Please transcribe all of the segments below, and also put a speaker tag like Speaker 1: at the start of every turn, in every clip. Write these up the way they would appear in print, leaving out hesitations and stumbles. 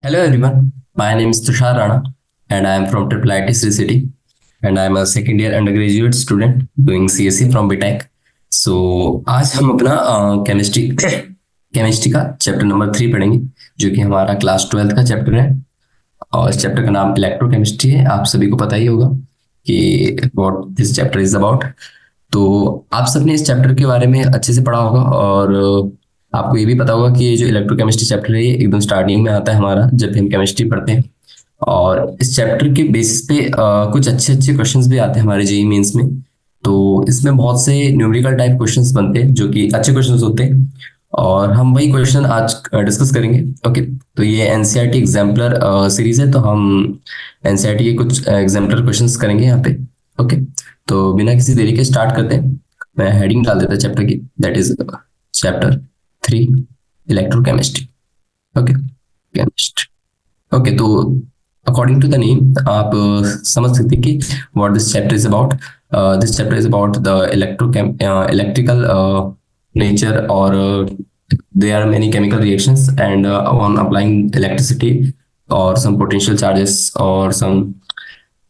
Speaker 1: Hello everyone, my name is Tushar Rana and I am from Triple IT Sri City and I am a second year undergraduate student doing CSE from BTech. So आज हम अपना chemistry का chapter number 3 पढ़ेंगे जो कि हमारा class 12th का chapter है और इस चैप्टर का नाम इलेक्ट्रोकेमिस्ट्री है। आप सभी को पता ही होगा कि what this chapter is about. तो आप सबने इस चैप्टर के बारे में अच्छे से पढ़ा होगा और आपको ये भी पता होगा कि ये जो इलेक्ट्रोकेमिस्ट्री चैप्टर है ये एकदम स्टार्टिंग में आता है हमारा जब भी हम केमिस्ट्री पढ़ते हैं। और इस चैप्टर के बेसिस पे कुछ अच्छे अच्छे क्वेश्चंस भी आते हैं हमारे जेई मेंस में। तो इसमें बहुत से न्यूमेरिकल टाइप क्वेश्चंस बनते हैं जो कि अच्छे क्वेश्चंस होते हैं और हम वही क्वेश्चन आज डिस्कस करेंगे। ओके, तो ये एनसीईआरटी एग्जाम्पलर सीरीज है तो हम एनसीईआरटी के कुछ एग्जाम्पलर क्वेश्चंस करेंगे यहाँ पे। ओके, तो बिना किसी देरी के स्टार्ट करते हैं। मैं हेडिंग डाल देता चैप्टर की, that is chapter 3 electrochemistry. Okay, chemistry. Okay, तो अकॉर्डिंग टू द नेम आप समझ सकते हैं कि what this chapter is about. This chapter is about the electrical nature or there are many chemical reactions and on applying electricity or some potential charges or some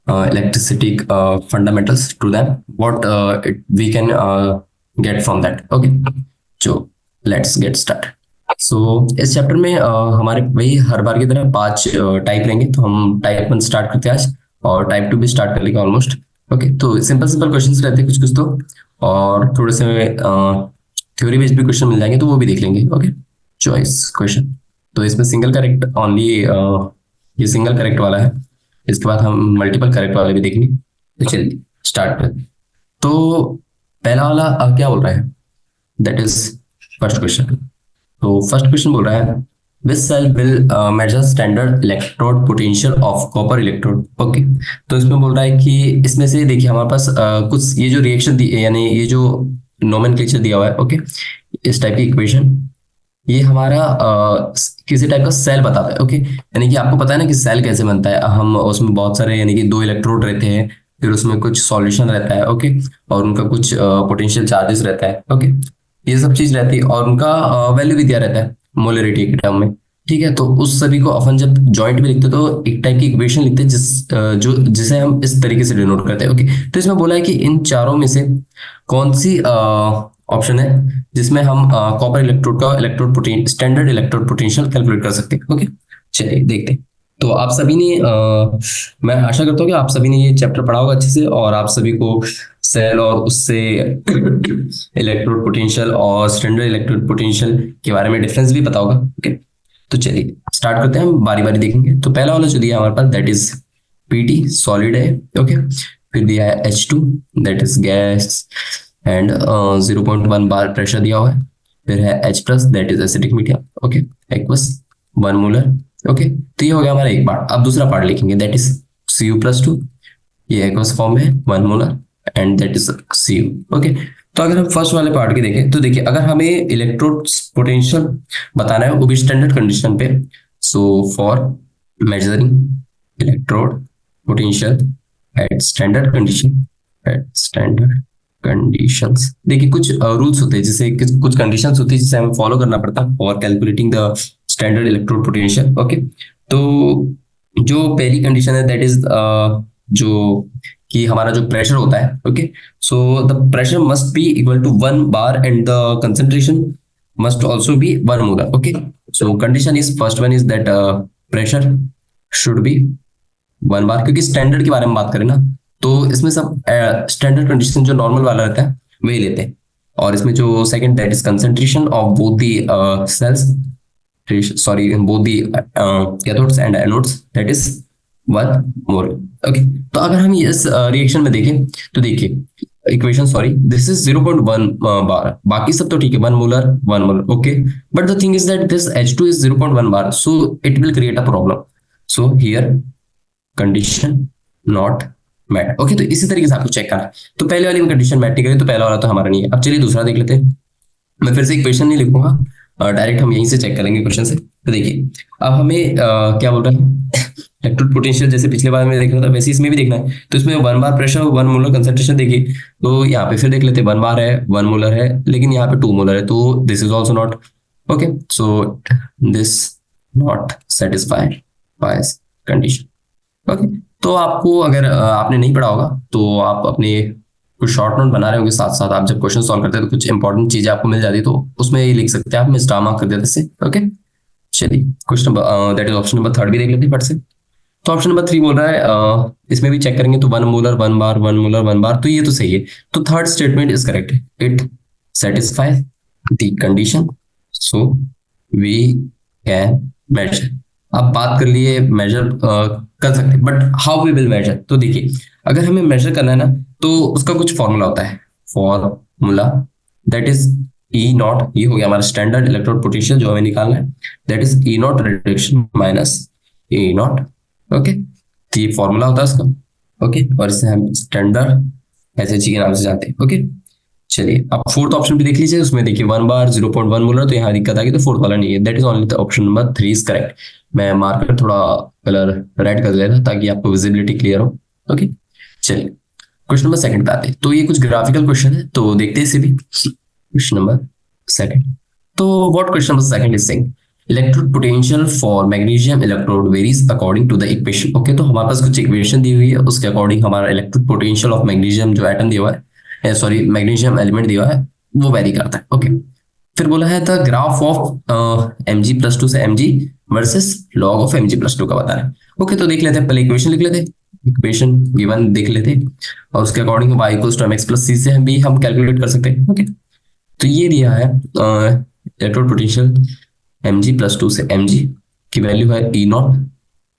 Speaker 1: electricity fundamentals to them, what we can get from that. Okay, so let's get started. So इस chapter में हमारे वही हर बार की तरह 5 type लेंगे। तो हम type 1 start करते हैं आज और टाइप 2 भी स्टार्ट कर लेंगे ऑलमोस्ट। ओके, तो सिंपल सिंपल क्वेश्चंस रहते हैं कुछ कुछ तो, और थोड़े से थ्योरी बेस्ड भी क्वेश्चन मिल जाएंगे तो वो भी देख लेंगे। Okay, choice question. तो इसमें सिंगल करेक्ट ओनली, ये सिंगल करेक्ट वाला है। इसके बाद हम मल्टीपल करेक्ट वाले भी देखेंगे। तो चलिए स्टार्ट करते हैं। तो पहला वाला क्या बोल रहा है, दैट इज फर्स्ट क्वेश्चन। तो फर्स्ट क्वेश्चन बोल रहा है which cell will measure standard electrode potential of copper electrode. Okay, तो इसमें बोल रहा है कि इसमें से देखिए हमारे पास कुछ ये जो रिएक्शन दी यानी ये जो नोमेनक्लेचर दिया हुआ है। ओके, इस टाइप की इक्वेशन ये हमारा किसी टाइप का सेल बताता है। ओके, यानी कि आपको पता है ना कि सेल कैसे बनता है। हम उसमें बहुत सारे यानी कि 2 इलेक्ट्रोड रहते हैं, फिर उसमें कुछ सॉल्यूशन रहता है। ओके, और उनका कुछ पोटेंशियल चार्जेस रहता है। ओके, ये सब चीज रहती है और उनका वैल्यू भी दिया रहता है मोलरिटी के टर्म में। ठीक है, तो उस सभी को अपन जब जॉइंट में लिखते हैं तो एक टाइप की इक्वेशन लिखते हैं जिसे हम इस तरीके से डिनोट करते हैं। ओके, तो इसमें बोला है कि इन चारों में से कौन सी ऑप्शन है जिसमें हम कॉपर इलेक्ट्रोड का स्टैंडर्ड इलेक्ट्रोड पोटेंशियल कैलकुलेट कर सकते हैं। ओके, चलिए देखते हैं। तो आप सभी ने मैं आशा करता हूँ कि आप सभी ने ये चैप्टर पढ़ा होगा अच्छे से और आप सभी को सेल और उससे इलेक्ट्रोड पोटेंशियल और स्टैंडर्ड इलेक्ट्रोड पोटेंशियल के बारे में डिफरेंस भी पता होगा। ओके, तो चलिए स्टार्ट करते हैं, हम बारी बारी देखेंगे। तो पहला वाला जो दिया हमारे पास दैट इज पीटी सॉलिड है। ओके, फिर दिया है H2 that is gas and 0.1 bar pressure दिया हुआ है। फिर है H plus that is acidic medium. Okay, aqueous 1 molar. Okay, तो ये हो गया हमारा एक पार्ट। अब दूसरा पार्ट लिखेंगे दैट इज Cu+2, ये एक्वस फॉर्म में है 1 molar and that is Cu। Okay, तो अगर हम फर्स्ट वाले पार्ट की देखें तो देखिए अगर हमें इलेक्ट्रोड पोटेंशियल बताना है वो भी स्टैंडर्ड कंडीशन पे, so for measuring electrode potential at standard conditions, देखिए कुछ रूल्स होते हैं जिसे कुछ कंडीशंस होती है जिसे हमें फॉलो करना पड़ता है for calculating the standard electrode potential. Okay, तो जो पहली कंडीशन है दैट इज जो कि हमारा जो प्रेशर होता है। Okay, so the pressure must be equal to 1 bar and the concentration must also be 1 molar. Okay, so condition is first one is that pressure should be 1 bar, क्योंकि standard के बारे में बात करें ना तो इसमें सब स्टैंडर्ड कंडीशन जो नॉर्मल वाला रहता है वही लेते हैं। और इसमें जो second that is concentration of both the cells, sorry both the cathodes and anodes that is 1 mole. Okay, तो अगर हम इस रिएक्शन में देखें तो देखिए equation, sorry this is 0.1 bar, बाकी सब तो ठीक है 1 molar 1 molar. Okay, but the thing is that this H2 is 0.1 bar, so it will create a problem. So here condition not met. Okay, तो इसी तरीके से आपको चेक करना है। तो पहले वाली में कंडीशन मैट नहीं करें तो पहला वाला तो हमारा नहीं है। अब चलिए दूसरा देख लेते हैं। मैं फिर से इक्वेशन नहीं लिखूंगा, डायरेक्ट हम यहीं से चेक करेंगे क्वेश्चन से। तो देखिए अब हमें क्या बोल रहा है इलेक्ट्रोड पोटेंशियल जैसे पिछले बार में देखना था वैसे इसमें भी देखना है। तो इसमें 1 बार प्रेशर 1 मोलर कंसंट्रेशन देखिए, तो यहाँ पे फिर देख लेते हैं 1 बार है 1 मोलर है लेकिन यहाँ पे 2 मोलर है, तो this is also not. Okay, so this not satisfied by condition. Okay, तो आपको अगर आपने नहीं पढ़ा होगा तो आप अपने कुछ शॉर्ट नोट बना रहे होंगे, साथ साथ आप जब क्वेश्चन सॉल्व करते हैं तो कुछ इंपॉर्टेंट चीजें आपको मिल जाती है, तो उसमें ये लिख सकते हैं आप, मैं स्टार मार्क कर देते से। ओके, चलिए question number that is option number third भी देख लेते हैं फट से। तो ऑप्शन नंबर थ्री बोल रहा है इसमें भी चेक करेंगे तो 1 मोलर 1 बार 1 मोलर 1 बार, तो ये तो सही है। तो third statement is correct, it satisfy the condition, so we can measure. अब बात कर लिए मेजर कर सकते हैं, but how we will measure. तो देखिए, अगर हमें मेजर करना है ना तो उसका कुछ फॉर्मूला होता है, formula that is E not, ये हो गया हमारा स्टैंडर्ड इलेक्ट्रोड पोटेंशियल जो हमें निकालना है, that is E not reduction minus A not. Okay, तो ये फॉर्मूला होता है उसका। ओके, और इसे हम स्टैंडर्ड एसएचजी के नाम से जानते हैं। ओके, चलिए अब फोर्थ ऑप्शन भी देख लीजिए, उसमें देखिए 1 बार 0.1 मोलर, तो यहाँ दिक्कत आ गई, तो फोर्थ वाला नहीं है, that is only the option number 3 is correct. मैं मार्कर थोड़ा कलर रेड कर देता ताकि आपको विजिबिलिटी क्लियर हो। ओके, चलिए क्वेश्चन नंबर सेकंड पे आते हैं। तो ये कुछ ग्राफिकल क्वेश्चन है, तो देखते हैं इसे भी। क्वेश्चन नंबर सेकंड, तो what question number second is saying electric potential for magnesium electrode varies according to the equation. Okay, तो हमारे पास कुछ इक्वेशन दी हुई है, उसके अकॉर्डिंग हमारा इलेक्ट्रिक पोटेंशियल ऑफ मैग्नीशियम जो एटम दिया हुआ है, सॉरी मैग्नीशियम एलिमेंट दिया हुआ है, वो वेरी करता है। ओके, फिर बोला है द ग्राफ ऑफ mg+2 से mg versus log of mg+2 का बता रहा है। ओके, तो देख लेते हैं, पहले इक्वेशन लिख लेते हैं, इक्वेशन गिवन देख लेते हैं, और उसके अकॉर्डिंग y = mx+c से हम कैलकुलेट कर सकते हैं। ओके, तो ये दिया है इलेक्ट्रोड पोटेंशियल mg+2 से mg की वैल्यू है E naught.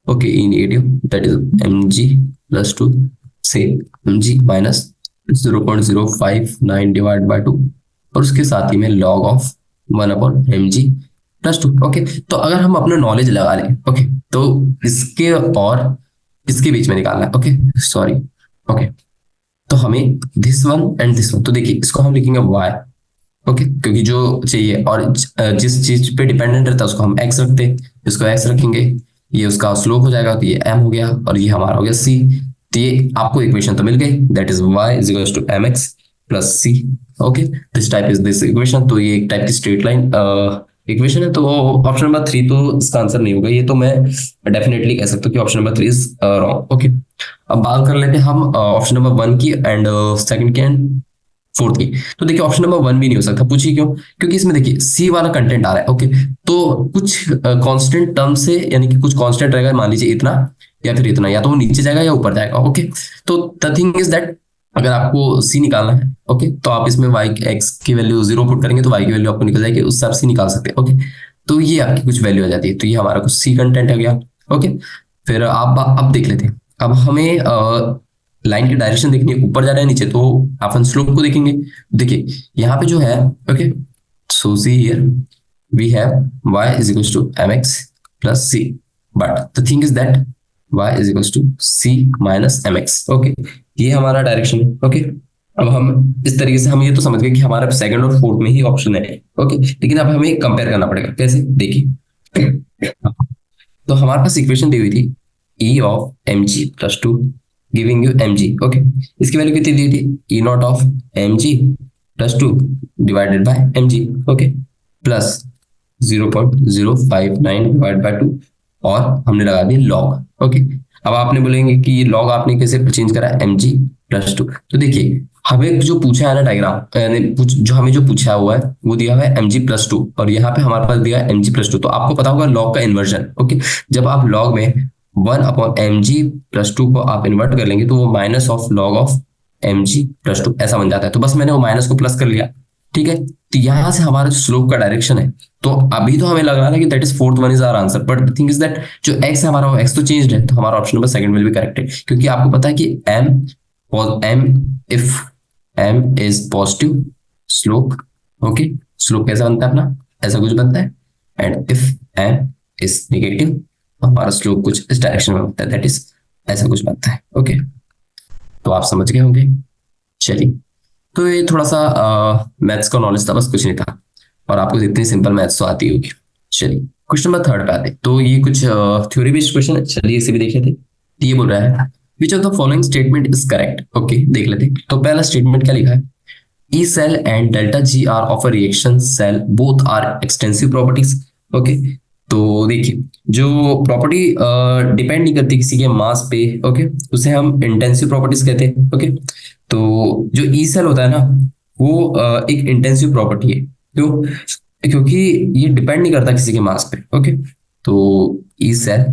Speaker 1: Okay, E negative, that is mg+2 से mg माइनस 0.059 डिवाइड बाय 2, और उसके साथ ही में लॉग ऑफ 1/mg+2। ओके, तो अगर हम अपना नॉलेज लगा लें, ओके, तो इसके और इसके बीच में निकालना है। ओके, सॉरी, ओके, तो हमें this one and this one, तो देखिए इसको हम लिखेंगे y। ओके, क्योंकि जो चाहिए और जिस चीज पे डिपेंडेंट रहता है उसको हम x रखते हैं, इसको x रखेंगे, ये उसका स्लोप हो जाएगा, तो ये m हो गया, और ये हमारा हो गया c। तो ये आपको इक्वेशन तो मिल गई, that is y = mx+c। Okay, this type is this equation, तो ये एक टाइप की स्ट्रेट लाइन इक्वेशन है। तो ऑप्शन नंबर 3 तो इसका आंसर नहीं होगा, ये तो मैं डेफिनेटली कह सकता हूँ कि option number 3 is wrong. Okay, अब बात कर लेते हैं हम ऑप्शन नंबर 1 की एंड सेकंड की एंड फोर्थ की। तो देखिए ऑप्शन नंबर 1 भी नहीं हो सकता, पूछिए क्यों? क्योंकि इसमें देखिए सी वाला कंटेंट आ रहा है। ओके, तो कुछ कांस्टेंट टर्म से, यानी कि कुछ कांस्टेंट रहेगा, मान लीजिए इतना या फिर इतना, या तो वो नीचे जाएगा या ऊपर जाएगा। ओके, तो द थिंग इज दैट अगर आपको सी निकालना है, ओके, तो आप इसमें y x की वैल्यू 0 पुट करेंगे तो y की वैल्यू आपको निकल जाएगी, उससे आप सी निकाल सकते हैं। ओके, तो ये आपकी कुछ वैल्यू आ जाती है, तो ये हमारा कुछ सी कंटेंट हो गया। ओके, फिर आप अब देख लेते हैं, अब हमें लाइन की डायरेक्शन देखनी है, ऊपर जा रहा है नीचे, तो अपन स्लोप को देखेंगे। देखिए यहाँ पे जो है, okay, so see here we have y = mx+c, but the thing is that y = c - mx। Okay, ये हमारा डायरेक्शन है। ओके, अब हम इस तरीके से हम ये तो समझ गए कि हमारा सेकंड और फोर्थ में ही ऑप्शन है। ओके, लेकिन अब हमें कंपेयर करना पड़ेगा, कैसे? देखिए, तो हमारे पास इक्वेशन दी हुई थी e of mg+2 giving you mg। Okay, इसकी वैल्यू कितनी दी थी? e not of mg+2 divided by mg। Okay, plus 0.059 divide by 2, और हमने लगा दिया लॉग। ओके, अब आपने बोलेंगे कि ये लॉग आपने कैसे चेंज करा? mg+2। तो देखिए हमें जो पूछा है ना डायग्राम, जो हमें जो पूछा हुआ है वो दिया हुआ है mg+2, और यहाँ पे हमारे पास दिया है mg+2। तो आपको पता होगा लॉग का इन्वर्जन। ओके, जब आप लॉग में 1/mg+2 को आप इन्वर्ट कर लेंगे तो वो minus of log of mg+2 ऐसा बन जाता है। तो बस मैंने वो माइनस को प्लस कर लिया। ठीक है, तो यहां से हमारा जो स्लोप का डायरेक्शन है, तो अभी तो हमें लग रहा है कि that is fourth one is our answer, but the thing is that जो एक्स है हमारा, वो एक्स तो चेंज्ड है, तो हमारा option number second will be correct है, क्योंकि आपको पता है कि m if m is positive slope. Okay, slope कैसा बनता है अपना? ऐसा कुछ बनता है, and if m is negative हमारा स्लोप कुछ इस डायरेक्शन में बनता है, दैट इज ऐसा कुछ बनता है। ओके, तो आप समझ गए होंगे। चलिए, तो ये थोड़ा सा मैथ्स का नॉलेज था, बस कुछ नहीं था, और आपको इतनी सिंपल मैथ्स तो आती होगी। चलिए क्वेश्चन नंबर थर्ड पे आते, तो ये कुछ थ्योरी बेस्ड क्वेश्चन है, चलिए इसे भी देख लेते। ये बोल रहा है विच of the following statement is correct. Okay, देख लेते। तो पहला स्टेटमेंट क्या लिखा है? E cell and delta G are of a reaction cell, both are extensive properties. Okay, तो देखिए, जो प्रॉपर्टी डिपेंड नहीं करती किसी के मास पे, ओके, उसे हम इंटेंसिव प्रॉपर्टीज कहते हैं। ओके, तो जो ई सेल होता है ना, वो एक इंटेंसिव प्रॉपर्टी है। क्यों? क्योंकि ये डिपेंड नहीं करता किसी के मास पे। ओके, तो E cell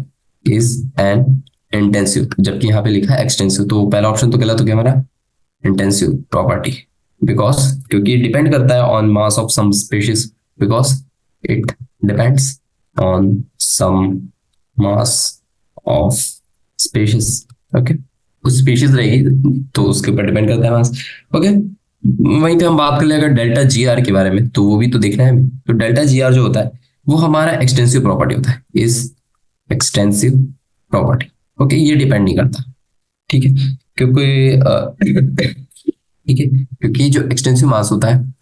Speaker 1: is an intensive, जबकि यहाँ पे लिखा है एक्सटेंसिव, तो पहला ऑप्शन तो गलत हो गया हमारा, इंटेंसिव प्रॉपर्टी। बिकॉज क्योंकि ये डिपेंड करता है on mass of some species, because it depends on some mass of species. Okay, कुछ स्पीशीज रहेगी तो उसके ऊपर डिपेंड करता है मास। ओके, वहीं पे हम बात कर ले अगर डेल्टा जी आर के बारे में, तो वो भी तो देखना है हमें। तो डेल्टा जी आर जो होता है वो हमारा एक्सटेंसिव प्रॉपर्टी होता है, इज एक्सटेंसिव प्रॉपर्टी। ओके, ये डिपेंड नहीं करता, ठीक है, क्योंकि ठीक है, क्योंकि जो एक्सटेंसिव मास होता है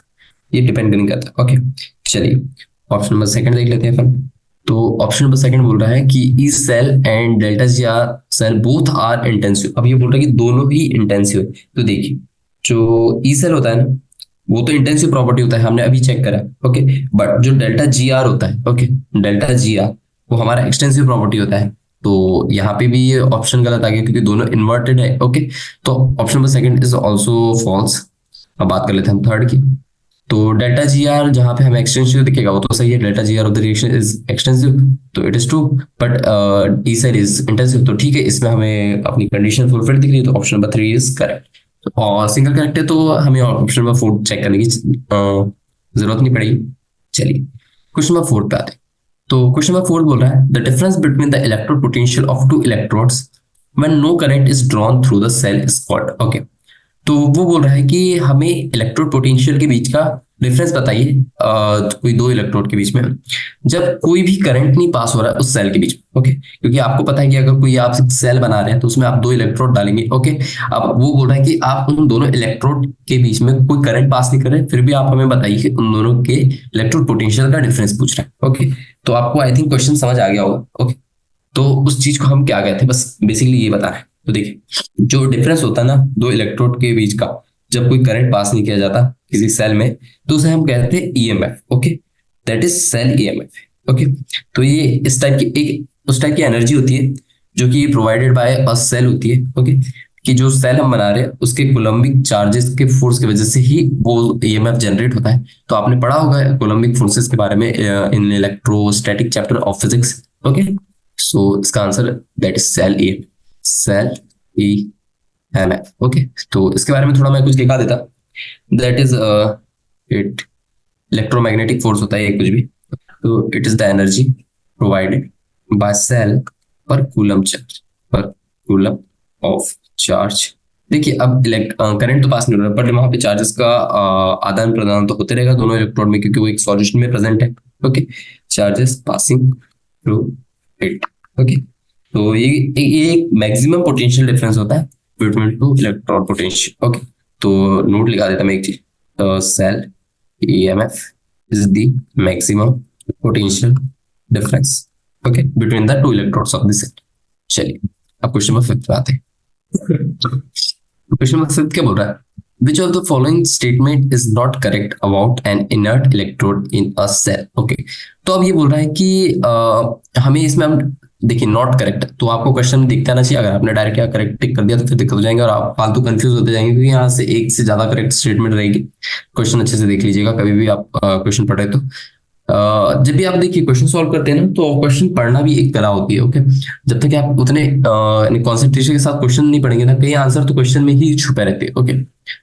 Speaker 1: ये डिपेंड नहीं करता। ओके, चलिए ऑप्शन नंबर सेकंड देख लेते हैं फिर। तो ऑप्शन नंबर सेकंड बोल रहा है कि E cell and delta G R cell both are intensive. अब ये बोल रहा है कि दोनों ही इंटेंसिव है। तो देखिए, जो ई सेल होता है ना, वो तो इंटेंसिव प्रॉपर्टी होता है, हमने अभी चेक करा। ओके, बट जो डेल्टा जी आर होता है, ओके, डेल्टा जी आर वो हमारा एक्सटेंसिव प्रॉपर्टी होता है। तो यहाँ पे भी ये ऑप्शन गलत आ गया क्योंकि दोनों इन्वर्टेड है। ओके, तो option number second is also false. अब बात कर लेते हैं हम थर्ड की। तो डेल्टा जी आर जहाँ पे हमें एक्सटेंसिव दिखेगा वो तो सही है, delta G R of the reaction is extensive, तो it is true. But E cell is intensive, तो ठीक है, इसमें हमें अपनी कंडीशन फुलफिल दिख रही है, तो option number three is correct. और सिंगल करेक्ट है तो हमें ऑप्शन नंबर फोर चेक करने की जरूरत नहीं पड़ेगी। चलिए क्वेश्चन नंबर फोर पे आते हैं। तो क्वेश्चन नंबर फोर बोल रहा है the difference between the electrode potential of two electrodes when no current is drawn through the cell is called. Okay, तो वो बोल रहा है कि हमें इलेक्ट्रोड पोटेंशियल के बीच का डिफरेंस बताइए, कोई दो इलेक्ट्रोड के बीच में जब कोई भी करंट नहीं पास हो रहा है उस सेल के बीच में। ओके, क्योंकि आपको पता है कि अगर कोई आप सेल बना रहे हैं तो उसमें आप दो इलेक्ट्रोड डालेंगे। ओके, अब वो बोल रहा है कि आप उन दोनों इलेक्ट्रोड के बीच में कोई करंट पास नहीं कर रहे, फिर भी आप हमें बताइए कि उन दोनों के इलेक्ट्रोड पोटेंशियल का डिफरेंस पूछ रहा है। ओके, तो आपको आई थिंक क्वेश्चन समझ आ गया होगा। ओके, तो उस चीज को हम क्या कहते हैं, बस बेसिकली ये बता रहे हैं। तो देखिए, जो डिफरेंस होता है ना दो इलेक्ट्रोड के बीच का, जब कोई करंट पास नहीं किया जाता किसी सेल में, तो उसे हम कहते हैं EMF. Okay, that is cell EMF. Okay, तो ये इस टाइप की एक उस टाइप की एनर्जी होती है जो कि प्रोवाइडेड बाय अ सेल होती है। ओके, कि जो सेल हम बना रहे हैं उसके कोलम्बिक चार्जेस के फोर्स की वजह से ही वो ईएमएफ जनरेट होता है। तो आपने पढ़ा होगा कोलम्बिक फोर्सेस के बारे में in electrostatic chapter of physics. Okay, so इसका answer that is cell E, cell E M F. Okay, तो इसके बारे में थोड़ा मैं कुछ दिखा देता। That is it electromagnetic force होता है ये कुछ भी, तो it is the energy provided by cell per coulomb charge, per coulomb of charge. देखिए, अब करंट तो पास नहीं हो रहा बट वहां पे चार्जेस का आदान प्रदान तो होते रहेगा दोनों इलेक्ट्रोड में, क्योंकि वो एक सॉल्यूशन में प्रेजेंट है। Okay, charges passing through it. Okay, तो ये एक मैक्सिमम पोटेंशियल डिफरेंस होता है between two electron potential. Okay, तो नोट लिखा देता मैं एक चीज, cell EMF is the maximum potential difference, okay, between the two electrodes of the cell. चलिए अब क्वेश्चन नंबर फिफ्थ पे आते हैं। क्वेश्चन नंबर फिफ्थ क्या बोल रहा है, which of the following statement is not correct about an inert electrode in a cell? Okay, तो अब ये बोल रहा है कि हमें इसमें हम देखिए नॉट करेक्ट, तो आपको क्वेश्चन दिखता ना चाहिए। अगर आपने डायरेक्ट क्या करेक्ट टिक कर दिया तो फिर दिक्कत हो जाएंगे और आप फालतू कंफ्यूज होते जाएंगे, क्योंकि यहाँ से एक से ज्यादा करेक्ट स्टेटमेंट रहेगी। क्वेश्चन अच्छे से देख लीजिएगा कभी भी आप क्वेश्चन पढ़ रहे तो। जब भी आप देखिए क्वेश्चन सॉल्व करते हैं ना, तो क्वेश्चन पढ़ना भी एक कला होती है। ओके, जब तक आप उतने कॉन्सेंट्रेशन के साथ क्वेश्चन नहीं पढ़ेंगे ना, कई आंसर तो क्वेश्चन में ही छुपे रहते हैं। ओके,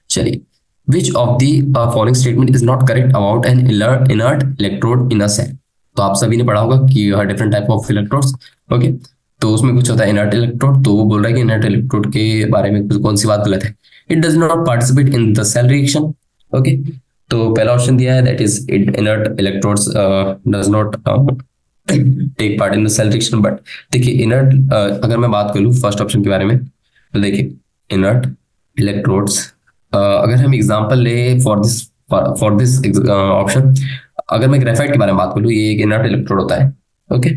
Speaker 1: चलिए, which of the following statement is not correct about an inert electrode in a cell? तो आप सभी ने पढ़ा होगा कि different type of electrodes. Okay, तो उसमें कुछ होता है इनर्ट इलेक्ट्रोड, तो वो बोल रहा है कि इनर्ट इलेक्ट्रोड के बारे में कौन सी बात गलत है। It does not participate in the cell reaction. Okay, तो पहला ऑप्शन दिया है that is it inert electrodes does not take part in the cell reaction. But देखिए इनर्ट अगर मैं बात करूँ फर्स्ट ऑप्शन के बारे में, तो देखिए इनर्ट इलेक्ट्रोड्स अगर हम एग्जांपल ले फॉर दिस ऑप्शन, अगर मैं ग्रेफाइट के बारे में बात करूँ, ये एक इनर्ट इलेक्ट्रोड होता है। ओके,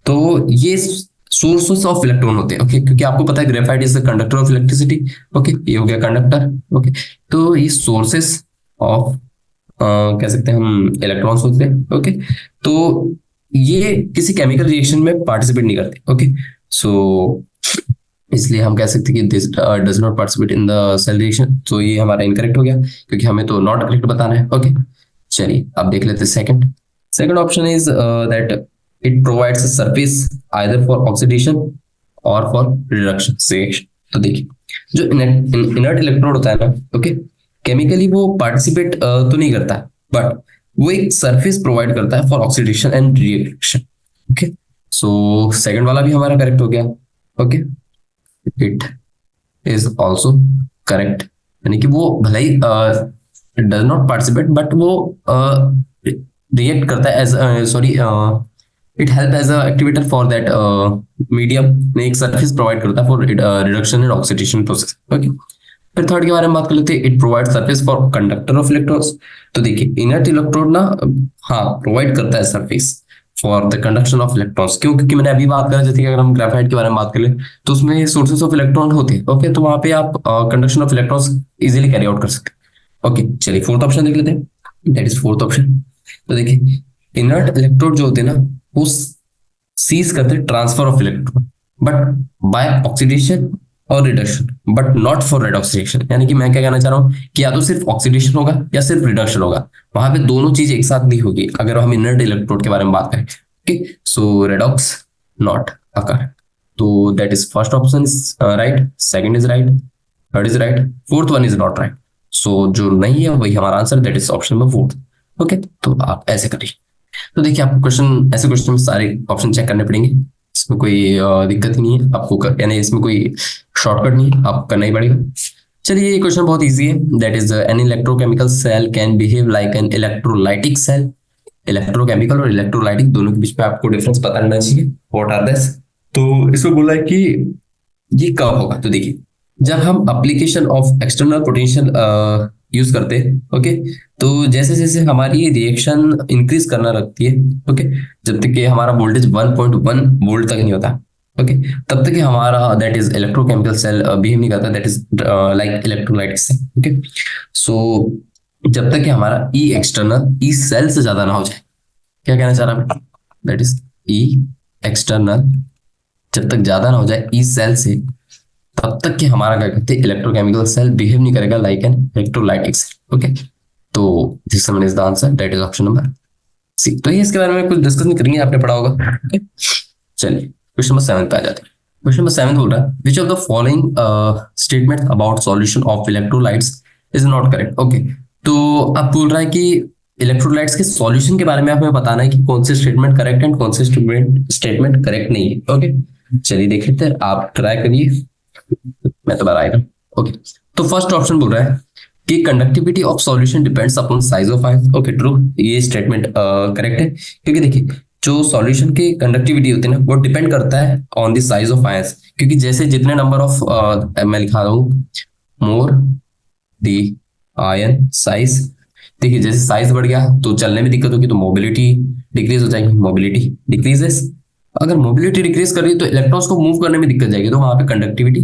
Speaker 1: तो ये सोर्सेस ऑफ इलेक्ट्रॉन होते हैं। ओके, क्योंकि आपको पता है graphite is the conductor of electricity. Okay, ये हो गया कंडक्टर। ओके, तो ये सोर्सेस ऑफ कह सकते हैं हम इलेक्ट्रॉन्स होते हैं। ओके, तो ये किसी केमिकल रिएक्शन में पार्टिसिपेट नहीं करते। ओके, सो इसलिए हम कह सकते हैं कि this does not participate in the cell reaction. तो ये हमारा इनकरेक्ट हो गया, क्योंकि हमें तो नॉट करेक्ट बताना है। ओके, चलिए अब देख लेते हैं second. Second option is that it provides a surface either for oxidation और फॉर रिडक्शन रिएक्शन। तो देखिए, जो इनर्ट इलेक्ट्रोड होता है ना, ओके, केमिकली वो पार्टिसिपेट तो नहीं करता, बट वो एक सरफेस प्रोवाइड करता है for oxidation and reaction. Okay, so second वाला भी हमारा करेक्ट हो गया। Okay, it is also correct, यानी कि वो भले ही डज नॉट पार्टिसिपेट, बट वो रिएक्ट करता है as, sorry, it help as a activator for that medium, ने एक सरफेस प्रोवाइड करता है for reduction and oxidation process. Okay, फिर थर्ड के बारे में बात कर लेते हैं। It provide surface for conductor of electrons. तो देखिए, इनर्ट इलेक्ट्रोड ना, हाँ, प्रोवाइड करता है surface for the conduction of electrons. क्यों? क्योंकि मैंने अभी बात करा, जैसे कि अगर हम ग्रेफाइट के बारे में बात करें तो उसमें सोर्सेस ऑफ इलेक्ट्रॉन होते हैं। ओके, तो वहां पे आप conduction of electrons easily carry out कर सकते हैं। ओके, चलिए फोर्थ ऑप्शन देख लेते हैं। That is fourth option. तो देखिए, इनर्ट इलेक्ट्रोड जो होते हैं ना, वो सीज करते हैं transfer of electron, but by oxidation और reduction, but not for redox reaction. यानी कि मैं क्या कहना चाह रहा हूँ कि या तो सिर्फ ऑक्सीडेशन होगा या सिर्फ रिडक्शन होगा, वहां पे दोनों चीज एक साथ नहीं होगी अगर हम इनर्ट इलेक्ट्रोड के बारे में बात करें। Okay, so redox not occur. तो that is first option is right, second is right, third is right, fourth one is not right. So जो नहीं है वही हमारा answer, that is option number fourth. Okay, तो आप ऐसे करिए। तो देखिए, आपको क्वेश्चन, ऐसे क्वेश्चन में सारे ऑप्शन चेक करने पड़ेंगे। इसमें कोई दिक्कत ही नहीं है आपको यानी इसमें कोई शॉर्टकट नहीं है, आपको करना ही पड़ेगा। चलिए, ये क्वेश्चन बहुत इजी है। That is an electrochemical cell can behave like an electrolytic cell. Electrochemical और इलेक्ट्रोलाइटिक दोनों के बीच में आपको डिफरेंस पता रहना चाहिए। What are this? तो इसमें बोला है कि ये कब होगा। तो देखिए, जब हम application of external potential use करते हैं, ओके, तो जैसे जैसे हमारी रिएक्शन इंक्रीज करना रखती है, ओके, जब तक कि हमारा वोल्टेज 1.1 वोल्ट तक नहीं होता, ओके, तब तक कि हमारा that is electrochemical cell behave नहीं करता, that is like electrolytic cell. Okay, so जब तक कि हमारा ई एक्सटर्नल ई सेल से ज्यादा ना हो जाए। क्या कहना चाह रहा हूं? दैट इज ई एक्सटर्नल जब तक ज्यादा ना हो जाए ई सेल से, तब तक कि हमारा क्या कहते हैं, इलेक्ट्रोकेमिकल सेल बिहेव नहीं करेगा like an electrolytic cell. Okay, तो this one is the answer, that is option number C. तो ये इसके बारे में कुछ डिस्कस नहीं करेंगे, आपने पढ़ा होगा। ओके, चलिए क्वेश्चन नंबर 7 पे आ जाते हैं। क्वेश्चन नंबर 7 बोल रहा है, विच of the following statement about solution of electrolytes is not correct. Okay, तो अब बोल रहा है कि इलेक्ट्रोलाइट्स के सॉल्यूशन के बारे में हमें बताना है कि कौन से स्टेटमेंट करेक्ट है, कौन से स्टेटमेंट करेक्ट नहीं है। ओके, चलिए देख लेते हैं, आप ट्राई करिए, मैं तो बताएगा। ओके, तो फर्स्ट ऑप्शन बोल रहा है कि conductivity of solution depends upon size of ions. Okay, true, ये स्टेटमेंट करेक्ट है, क्योंकि देखिए, जो सॉल्यूशन की कंडक्टिविटी होती है ना, वो डिपेंड करता है on the size of ions. क्योंकि जैसे जितने नंबर ऑफ मैं लिखा रहा हूँ, मोर द आयन साइज, देखिए जैसे साइज बढ़ गया तो चलने में दिक्कत होगी, तो मोबिलिटी डिक्रीज हो जाएगी, मोबिलिटी डिक्रीजेस। अगर मोबिलिटी डिक्रीज कर रही है तो इलेक्ट्रॉन्स को मूव करने में दिक्कत जाएगी, तो वहां पे कंडक्टिविटी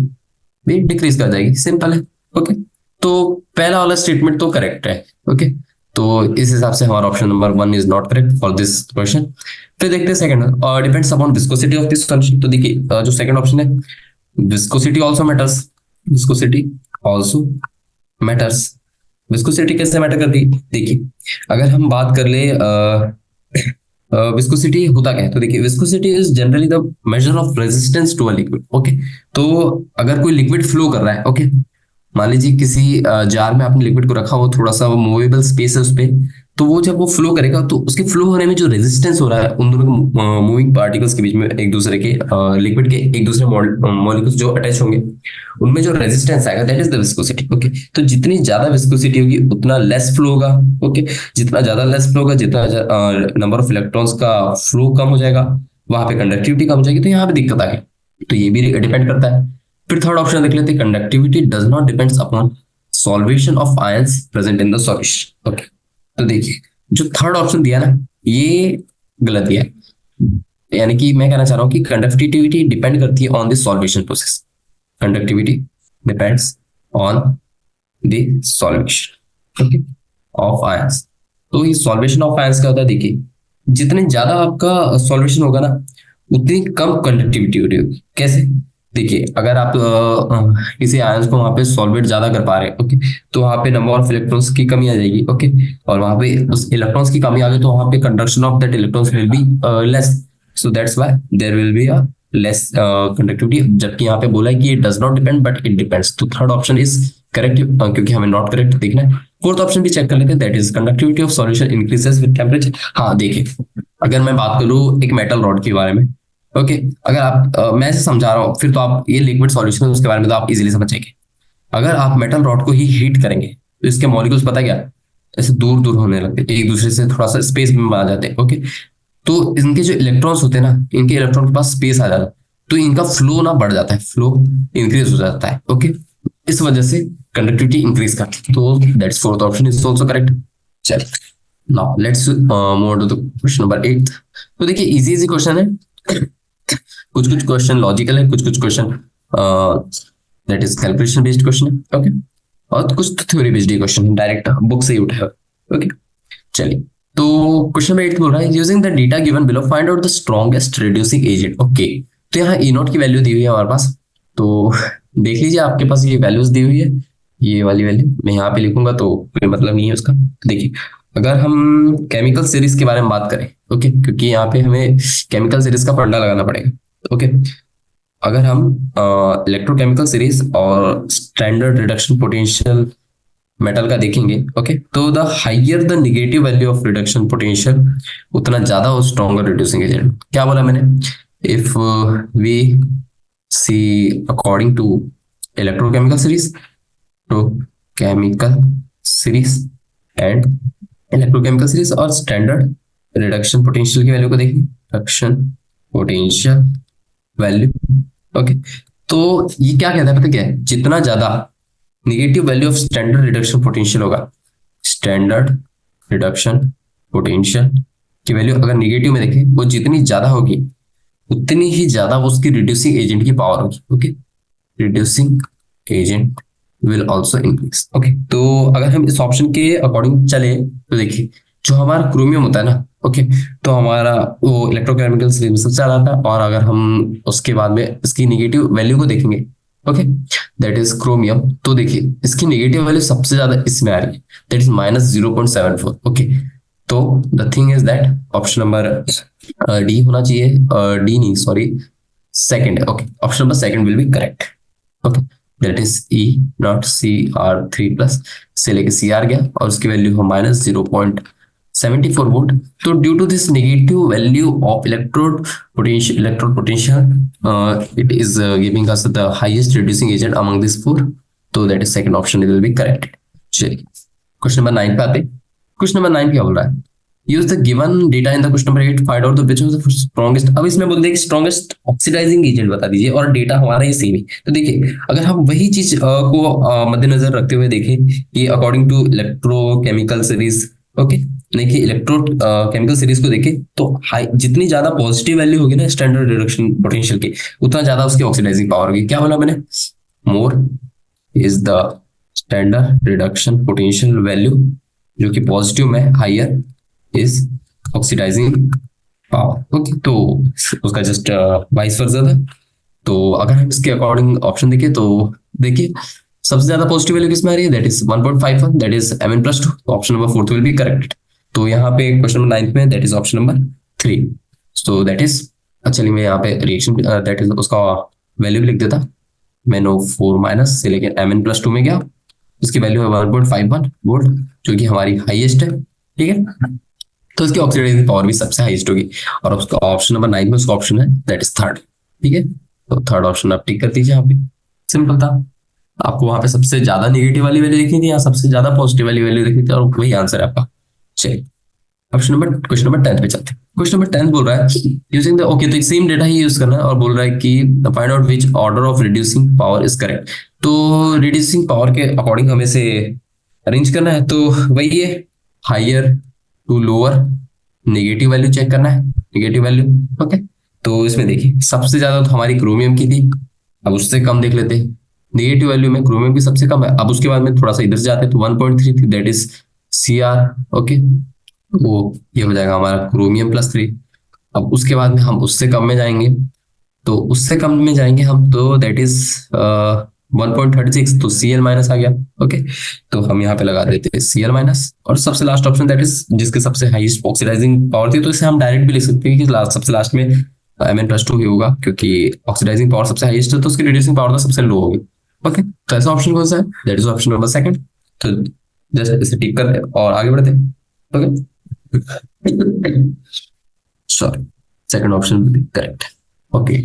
Speaker 1: भी डिक्रीज कर जाएगी, सिंपल है। ओके, तो पहला वाला स्टेटमेंट तो करेक्ट है। ओके, तो इस हिसाब से हमारा option number 1 is not correct for this question. फिर देखते हैं second, depends upon viscosity of this solution. तो देखिए, जो सेकंड ऑप्शन है, viscosity also matters, viscosity also matters. Viscosity कैसे मैटर करती है? देखिए, अगर हम बात कर ले विस्कोसिटी होता क्या है, तो देखिए, viscosity is generally the measure of resistance to a liquid. Okay, तो अगर कोई लिक्विड फ्लो कर रहा है, ओके, मान लीजिए किसी जार में आपने लिक्विड को रखा, वो थोड़ा सा मूवेबल स्पेस है उस पे, तो वो जब वो फ्लो करेगा तो उसके फ्लो होने में जो रेजिस्टेंस हो रहा है उन दोनों मूविंग पार्टिकल्स के बीच में, एक दूसरे के लिक्विड के एक दूसरे मॉलिक्यूल्स जो अटैच होंगे, उनमें जो रेजिस्टेंस आएगा, that is the viscosity. Okay, तो जितनी ज्यादा विस्कोसिटी होगी उतना लेस फ्लो होगा। ओके, जितना ज्यादा लेस फ्लो होगा, जितना नंबर ऑफ इलेक्ट्रॉन्स का फ्लो कम हो जाएगा, वहां पे कंडक्टिविटी कम हो जाएगी, तो यहाँ पे दिक्कत आ गई। तो ये भी डिपेंड करता है। फिर थर्ड ऑप्शन देख लेते हैं, conductivity does not depends upon solvation of ions present in the solution. Okay, तो देखिए, जो थर्ड ऑप्शन दिया ना, ये गलत दिया है। यानी कि मैं कहना चाह रहा हूँ कि कंडक्टिविटी डिपेंड करती है on the solvation process. Conductivity depends on the solvation, okay, of ions. तो ये सॉल्वेशन ऑफ आयंस क्या होता है? देखिए, जितने ज्यादा आपका सॉल्यूशन होगा ना, उतनी कम कंडक्टिविटी हो रही होगी। कैसे? देखिए, अगर आप किसी आयंस को वहां पे सॉल्वेट ज्यादा कर पा रहे हैं, ओके, तो वहां पे नंबर ऑफ इलेक्ट्रॉन्स की कमी आ जाएगी, ओके, और वहां पे उस इलेक्ट्रॉन्स की कमी आ गई तो वहां पे conduction of that electrons will be less, so that's why there will be a less conductivity. जबकि यहाँ पे बोला है कि it does not depend but it depends, तो थर्ड ऑप्शन इज करेक्ट, क्योंकि हमें नॉट करेक्ट देखना है। फोर्थ ऑप्शन भी चेक कर लेते हैं, that is conductivity of solution increases with temperature. हाँ देखिए, अगर मैं बात करूँ एक मेटल रॉड के बारे में, ओके, अगर आप मैं ऐसे समझा रहा हूँ, फिर तो आप ये लिक्विड सॉल्यूशन है उसके बारे में तो आप इजीली समझ जाएंगे। अगर आप मेटल रॉड को ही हीट करेंगे तो इसके मॉलिक्यूल्स पता है क्या, ऐसे दूर दूर होने लगते हैं, एक दूसरे से थोड़ा सा स्पेस में आ जाते हैं, ओके। तो इनके जो इलेक्ट्रॉन्स होते हैं ना, इनके इलेक्ट्रॉन के पास स्पेस आ जाता है, तो इनका फ्लो ना बढ़ जाता है, फ्लो इंक्रीज हो जाता है, ओके। इस वजह से कंडक्टिविटी इंक्रीज करती है, तो that's fourth option is also correct. चल, now let's move to the question number 8। तो देखिए, इजी इजी क्वेश्चन है, कुछ कुछ क्वेश्चन लॉजिकल है, कुछ कुछ question that is calculation based question है, ओके, और कुछ तो थ्योरी बेस्ड क्वेश्चन है, डायरेक्ट बुक से ही उठाया, ओके। चलिए, तो क्वेश्चन नंबर 8 बोल रहा है, using the data given below find out the strongest reducing agent, okay. तो यहाँ ई नॉट की वैल्यू दी हुई है हमारे पास, तो देख लीजिए आपके पास ये वैल्यूज दी हुई है, ये वाली वैल्यू मैं यहाँ पे लिखूंगा तो कोई मतलब नहीं है उसका। देखिए, अगर हम केमिकल सीरीज के बारे में बात करें, ओके, क्योंकि यहाँ पे हमें केमिकल सीरीज का फंडा लगाना पड़ेगा, ओके। अगर हम इलेक्ट्रोकेमिकल सीरीज और स्टैंडर्ड रिडक्शन पोटेंशियल मेटल का देखेंगे, ओके, तो the higher the negative value of reduction potential, उतना ज्यादा वो स्ट्रॉन्गर रिड्यूसिंग एजेंट। क्या बोला मैंने? If we see according to electrochemical series, तो chemical series and electrochemical series और स्टैंडर्ड रिडक्शन पोटेंशियल की वैल्यू को देखें, रिडक्शन पोटेंशियल वैल्यू, ओके। तो ये क्या कहता है पता क्या है, जितना ज्यादा negative value of standard reduction potential होगा, स्टैंडर्ड रिडक्शन पोटेंशियल की वैल्यू अगर नेगेटिव में देखें, वो जितनी ज्यादा होगी उतनी ही ज्यादा उसकी रिड्यूसिंग एजेंट की पावर होगी, okay. Reducing agent will also increase, okay. तो अगर हम इस ऑप्शन के अकॉर्डिंग चले तो देखिए, जो हमारा क्रोमियम होता है ना, ओके, तो हमारा वो इलेक्ट्रोकेमिकल सीरीज में सबसे ज्यादा आता है, और अगर हम उसके बाद में इसकी नेगेटिव वैल्यू को देखेंगे, ओके, दैट इज क्रोमियम, तो देखिए इसकी नेगेटिव वैल्यू सबसे ज्यादा इसमें आ रही है, दैट इज -0.74, ओके। तो the thing is that option number D होना चाहिए, डी नहीं सॉरी, सेकंड है, okay, option number second will be correct, okay. That is E not Cr3+ से लेके Cr गया और उसकी वैल्यू हो -0.74 वोल्ट। तो due to this negative value of electrode potential, it is giving us the highest reducing agent among these four, तो that is second option will be correct। चलिए, question number 9 पे आते। Question number 9 क्या बोल रहा है, use the given data in the question number 8, find out the which of the strongest. अब इसमें बोल दे स्ट्रॉन्गेस्ट ऑक्सीडाइजिंग एजेंट बता दीजिए, और डेटा हमारा ये सेम ही। तो देखिए, अगर हम वही चीज को मद्देनजर रखते हुए देखें कि according to electrochemical series, okay, देखिए इलेक्ट्रो केमिकल सीरीज को देखें तो हाई, जितनी ज्यादा पॉजिटिव वैल्यू होगी ना स्टैंडर्ड रिडक्शन पोटेंशियल की, उतना ज्यादा उसकी ऑक्सीडाइजिंग पावर होगी। क्या बोला मैंने? More is the standard reduction potential value, जो कि पॉजिटिव में higher is oxidizing power, okay. तो उसका जस्ट वाइस वर्सा था। तो अगर हम इसके अकॉर्डिंग ऑप्शन देखें तो देखिए, सबसे ज्यादा पॉजिटिव वैल्यू किसमें आ रही है, that is 1.51, that is Mn+2, तो option number 4 will be correct. तो यहाँ पे क्वेश्चन नंबर 9 में that is option number 3, so that is, चलिए मैं यहाँ पे रिएक्शन दैट इज उसका वैल्यू भी लिख देता, मैंने 4- से लेके Mn+2 में गया, उसकी वैल्यू है 1.51 वोल्ट, जो कि हमारी हाईएस्ट है, ठीक है। तो इसकी ऑक्सीडाइजिंग पावर भी सबसे हाईएस्ट होगी, और उसका ऑप्शन नंबर 9 में उसका ऑप्शन है दैट इज थर्ड, ठीक है। तो थर्ड ऑप्शन आप टिक कर दीजिए, यहाँ पे सिंपल था। आपको वहां पे सबसे ज्यादा नेगेटिव वाली वैल्यू देखी थी, यहाँ सबसे ज्यादा पॉजिटिव वाली वैल्यू देखी थी, और वही आंसर है आपका। चलिए, क्वेश्चन नंबर 10 पे चलते हैं। क्वेश्चन नंबर 10 बोल रहा है यूजिंग द, ओके, तो सेम डेटा ही यूज करना है, और बोल रहा है कि find out which order of reducing power is correct. तो रिड्यूसिंग पावर के अकॉर्डिंग हमें से अरेंज करना है, तो वही है higher to lower, negative value check करना है, नेगेटिव वैल्यू, ओके। तो इसमें देखिए सबसे ज्यादा तो हमारी क्रोमियम की थी, अब उससे कम देख लेते हैं, नेगेटिव वैल्यू में क्रोमियम की सबसे कम है। अब उसके बाद में थोड़ा सा इधर से जाते हैं तो 1.3 थी, दैट इज Cr, ओके। वो ये हो जाएगा हमारा क्रोमियम+3। अब उसके बाद में हम उससे कम में जाएंगे, तो उससे कम में जाएंगे हम, तो दैट इज 1.36, तो Cl- आ गया। ओके, तो हम यहाँ पे लगा देते हैं Cl-। और सबसे लास्ट ऑप्शन दैट इज जिसके सबसे हाईएस्ट ऑक्सीडाइजिंग पावर थी, तो इसे हम डायरेक्ट भी लिख सकते हैं कि सबसे लास्ट में Mn+2 ही होगा, क्योंकि ऑक्सीडाइजिंग पावर सबसे हाईएस्ट है तो उसकी रिड्यूसिंग पावर तो सबसे लो होगी। ओके, तो ऐसा ऑप्शन कौन सा है? That is option number second. तो जस्ट इसे टिक कर और आगे बढ़ते हैं। Okay, sorry, second option will be correct. Okay,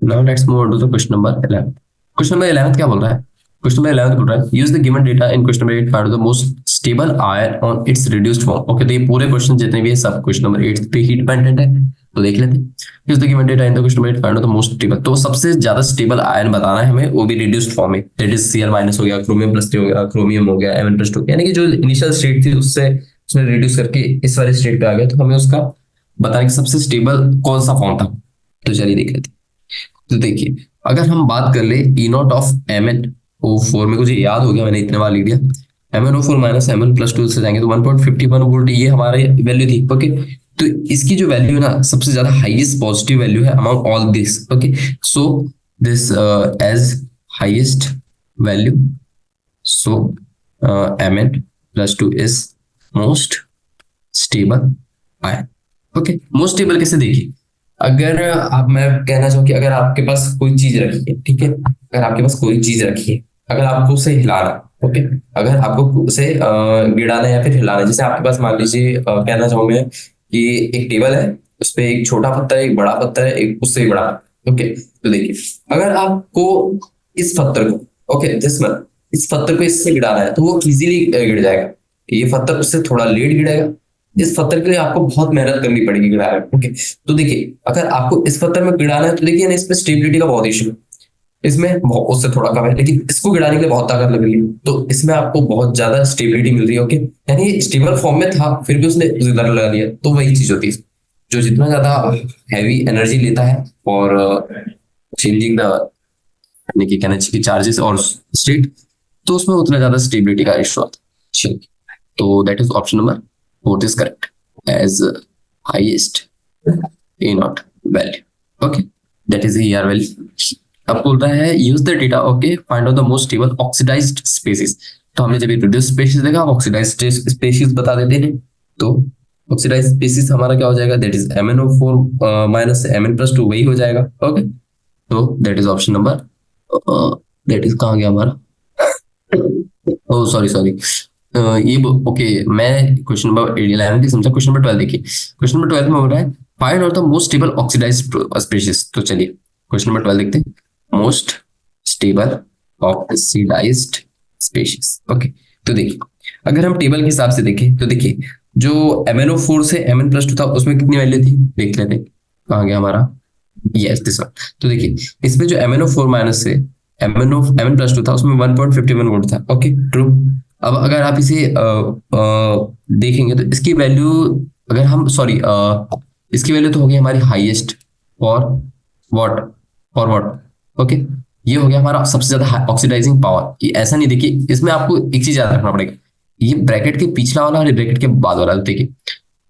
Speaker 1: now let's move on to the question number 11. Question number 11 क्या बोल रहा है? क्वेश्चन नंबर 11 बोल रहा है use the given data in question number 8 find the most stable ion on it's reduced form. Okay, तो ये पूरे क्वेश्चन जितने भी है सब क्वेश्चन नंबर 8 पे ही डिपेंडेंट है, तो देख लेते हैं। Use the given data in the question number 8 find the most stable, तो सबसे ज्यादा स्टेबल आयन बताना है हमें, वो भी रिड्यूस्ड फॉर्म में। दैट इज Cl- हो गया, क्रोमियम+3 हो गया, क्रोमियम हो गया, Mn+2, यानी कि जो इनिशियल स्टेट थी उससे उसने रिड्यूस करके इस वाले स्टेट पे आ गया, तो हमें उसका बताने कि सबसे स्टेबल कौन सा फॉर्म था। तो चलिए देख लेते हैं। तो देखिए, अगर हम बात कर ले E0 of Mn O4 में, मुझे याद हो गया, मैंने इतने बार लिख दिया। MnO4 माइनस Mn+2 से जाएंगे तो 1.51 वोल्ट ये हमारी वैल्यू थी। ओके, तो इसकी जो वैल्यू है ना, सबसे ज्यादा हाईएस्ट पॉजिटिव वैल्यू है among all this. Okay, so this as highest value, so Mn+2 is most stable ion. Okay, most stable कैसे? देखिए, अगर आप, मैं कहना चाहूँ कि अगर आपके पास कोई चीज रखी है, ठीक है, अगर आपके पास कोई चीज रखी है, अगर आपको उसे हिलाना, ओके, अगर आपको उसे गिराना या फिर हिलाना, जैसे आपके पास मान लीजिए कहना चाहूँ मैं कि एक टेबल है, उस पे एक छोटा पत्थर है, एक बड़ा पत्थर है, एक उससे भी बड़ा। ओके, तो देखिए, अगर आपको इस पत्थर को, ओके, इस पत्थर को इससे गिराना है तो वो इजीली गिर जाएगा। ये पत्थर उससे थोड़ा लेट गिरेगा। इस पत्थर के लिए आपको बहुत मेहनत करनी पड़ेगी गिराने में। ओके, तो देखिए, अगर आपको इस पत्थर में गिराना है तो देखिए ना, इसमें स्टेबिलिटी का बहुत इशू है, इसमें उससे थोड़ा कम है, लेकिन इसको गिराने के लिए बहुत ताकत लग रही है, तो इसमें आपको बहुत ज्यादा स्टेबिलिटी मिल रही है। ओके, यानी स्टेबल फॉर्म में था फिर भी उसने जिधर लगा लिया, तो वही चीज होती है। जो जितना ज्यादा हैवी एनर्जी लेता है और चेंजिंग द, यानी कि कहना चाहिए चार्जेस और स्टेट, तो उसमें उतना ज्यादा स्टेबिलिटी का इशू आता है। चलिए, तो that is option number fourth is correct as highest A0 value. Okay, that is ER value. अब बोल रहा है use the data, okay, find out the most stable oxidized species. तो हमने जब रिड्यूस्ड स्पीशीज देखा, ऑक्सीडाइज्ड स्पीशीज बता देते हैं। तो ऑक्सीडाइज्ड स्पीशीज हमारा क्या हो जाएगा? That is MnO4 minus Mn+2, वही हो जाएगा। ओके, तो that is option number, that is कहाँ गया हमारा? ओह सॉरी सॉरी, ये ओके, मैं क्वेश्चन नंबर 11 की समझा। क्वेश्चन नंबर 12 देखिए, क्वेश्चन नंबर 12 में हो रहा है find out the most stable oxidized species. तो चलिए क्वेश्चन नंबर 12 देखते हैं, most stable oxidized species. Okay, तो देखिए, अगर हम टेबल के हिसाब से देखें तो देखिए, जो MnO4 से Mn+2 था उसमें कितनी वैल्यू थी, देख लेते हैं। कहाँ गया हमारा? Yes, this one. तो देखिए, इसमें जो MnO4 माइनस से Mn+2 था उसमें 1.51 वोल्ट था। Okay, true. अब अगर आप इसे देखेंगे तो इसकी वैल्यू, अगर हम सॉरी, इसकी वैल्यू तो होगी हमारी highest for what, for what. Okay, ये हो गया हमारा सबसे ज्यादा ऑक्सीडाइजिंग पावर। ये ऐसा नहीं, देखिए इसमें आपको एक चीज याद रखना पड़ेगा, ये ब्रैकेट के पिछला वाला और ब्रैकेट के बाद वाला, देखिए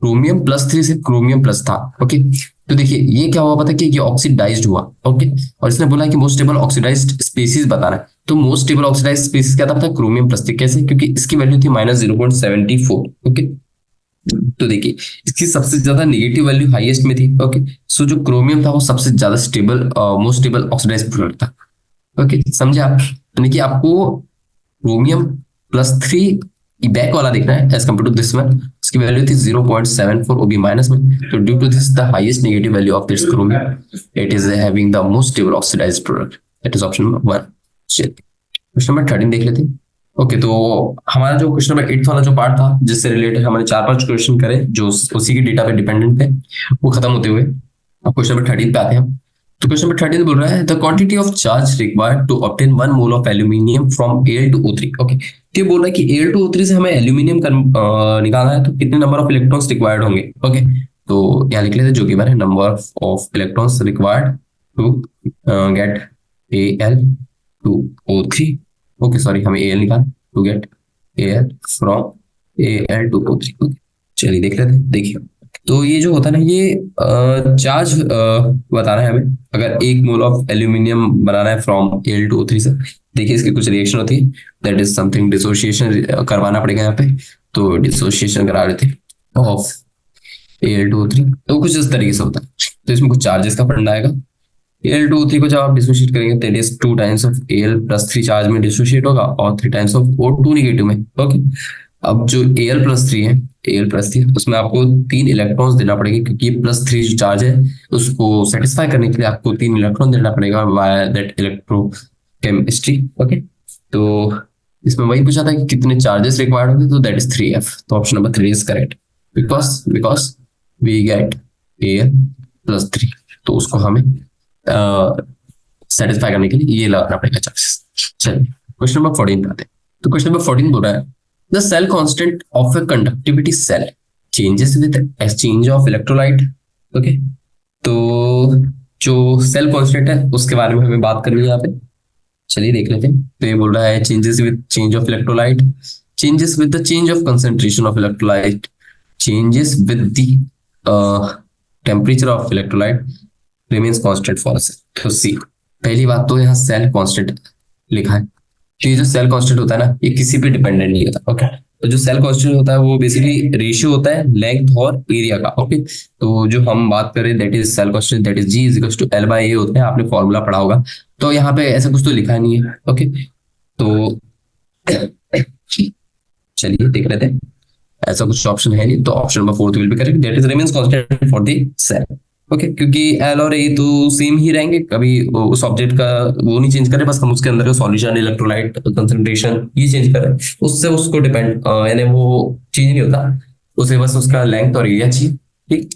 Speaker 1: क्रोमियम+3 से क्रोमियम प्लस था। ओके, तो देखिए ये क्या हुआ पता है कि ये ऑक्सीडाइज्ड हुआ। ओके, और इसने बोला कि मोस्ट स्टेबल ऑक्सीडाइज्ड स्पीसीज बताना है, तो मोस्ट स्टेबल ऑक्सीडाइज्ड स्पीसीज क्या था पता है? क्रोमियम+3। कैसे? क्योंकि इसकी वैल्यू थी -0.74। ओके, तो देखिए इसकी सबसे ज्यादा नेगेटिव वैल्यू हाईएस्ट में थी। ओके, सो जो क्रोमियम था वो सबसे ज्यादा stable, most stable oxidised product था। ओके, समझे आप? यानी कि आपको क्रोमियम+3 बैक वाला देखना है as compare to this one. उसकी वैल्यू थी 0.74, वो भी माइनस में, तो due to this the highest negative value of this chromium, it is having the most stable oxidised product. That is option number 1। चलिए क्वेश्चन नंबर 13 देख लेते हैं। ओके, तो हमारा जो क्वेश्चन नंबर 8 वाला जो पार्ट था जिससे रिलेटेड हमने 4-5 क्वेश्चन करे जो उसी के डेटा पे डिपेंडेंट थे, वो खत्म होते हुए अब क्वेश्चन नंबर 13 पे आते हैं हम। तो क्वेश्चन नंबर 13 बोल रहा है the quantity of charge required to obtain 1 mole of aluminium from Al to O3। Okay, तो ये बोल रहा है कि Al to O3 से हमें एल्यूमिनियम निकालना है, तो कितने नंबर ऑफ इलेक्ट्रॉन्स रिक्वायर्ड होंगे। ओके, तो यहाँ लिख लेते हैं जो गिवन है, number of electrons required to get Al to O3। Okay sorry, हमें Al निकाल to get Al from Al to O3। Okay, चलिए देख लेते हैं। देखिए, तो ये जो होता है ना, ये चार्ज बताना है हमें। अगर 1 मोल ऑफ एल्यूमिनियम बनाना है फ्रॉम Al2O3 से, देखिए इसकी कुछ रिएक्शन होती है, दैट इज समथिंग डिसोसिएशन करवाना पड़ेगा यहाँ पे। तो डिसोसिएशन करा लेते हैं ऑफ Al2O3। तो कुछ इस तरीके से होता है। तो इसमें कुछ चार्जेस का फंडा आएगा। Al2O3 को जब आप डिसोशिएट करेंगे, that is 2 times of Al+3 charge में डिसोशिएट होगा और 3 टाइम्स ऑफ O2 नेगेटिव में। ओके, अब जो Al+3 है, Al+3 उसमें आपको 3 इलेक्ट्रॉन्स देना पड़ेगा, क्योंकि ये +3 जो चार्ज है उसको सेटिस्फाई करने के लिए आपको 3 इलेक्ट्रॉन देना पड़ेगा वाया दैट इलेक्ट्रोकेमिस्ट्री। ओके, तो इसमें वही पूछा था कि कितने चार्जेस रिक्वायर्ड होंगे, तो दैट इज 3F। तो option number 3 is correct, because we get Al+3। तो उसको हमें सेटिस्फाई करने के लिए ये लगाना पड़ेगा चार्जेस। चलिए क्वेश्चन नंबर 14 पे आते हैं। तो क्वेश्चन नंबर 14 बोल रहा है, the cell constant of a conductivity cell changes with exchange of electrolyte. Okay, तो जो सेल कांस्टेंट है उसके बारे में हमें बात करनी है यहाँ पे। चलिए देख लेते हैं। तो ये बोल रहा है changes with change of electrolyte, changes with the change of concentration of electrolyte, changes with the temperature of electrolyte remains constant for a cell. तो सी, पहली बात तो यहाँ सेल कांस्टेंट लिखा है। तो ये जो सेल कांस्टेंट होता है ना, ये किसी पे डिपेंडेंट नहीं होता। ओके, तो जो सेल कांस्टेंट होता है वो बेसिकली रेशियो होता है लेंथ और एरिया का। ओके, तो जो हम बात करें that is cell constant, that is G is equal to L/A होता है। आपने फॉर्मूला पढ़ा होगा। तो यहाँ पे ऐसा कुछ तो लिखा नहीं है। ओके, तो चलिए देख लेते हैं। ऐसा कुछ ऑप्शन है नहीं, तो option number 4 will be correct, that is remains constant for the cell. Okay, क्योंकि L और A तो सेम ही रहेंगे, कभी उस ऑब्जेक्ट का वो नहीं चेंज करे, बस हम उसके अंदर का सॉल्यूशन, इलेक्ट्रोलाइट कंसंट्रेशन ये चेंज करें, उससे उसको डिपेंड यानी वो चेंज नहीं होता, उसे बस उसका लेंथ और एरिया चाहिए। ठीक,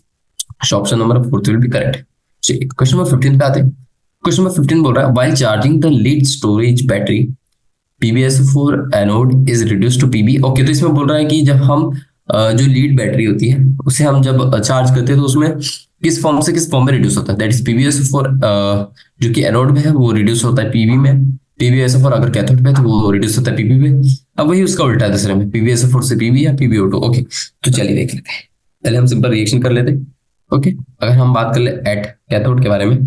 Speaker 1: option number 4 will be correct. चलिए क्वेश्चन नंबर 15 पे आते हैं। क्वेश्चन नंबर 15 बोल रहा है, while charging the lead storage battery PbSO4 anode is reduce to Pb। Okay, तो इसमें बोल रहा है कि जब हम जो लीड बैटरी होती है उसे हम जब चार्ज करते हैं तो उसमें किस फॉर्म से किस फॉर्म में रिड्यूस होता है, दैट इज PbSO4 जो कि एनोड में है वो रिड्यूस होता है Pb में, PbSO4 अगर कैथोड में है तो वो रिड्यूस होता है Pb में। अब वही उसका उल्टा है दूसरे में, PbSO4 से Pb या PbO2। ओके, तो चलिए देख लेते हैं। पहले हम सिंपल रिएक्शन कर लेते हैं। ओके, अगर हम बात कर ले एट कैथोड के बारे में,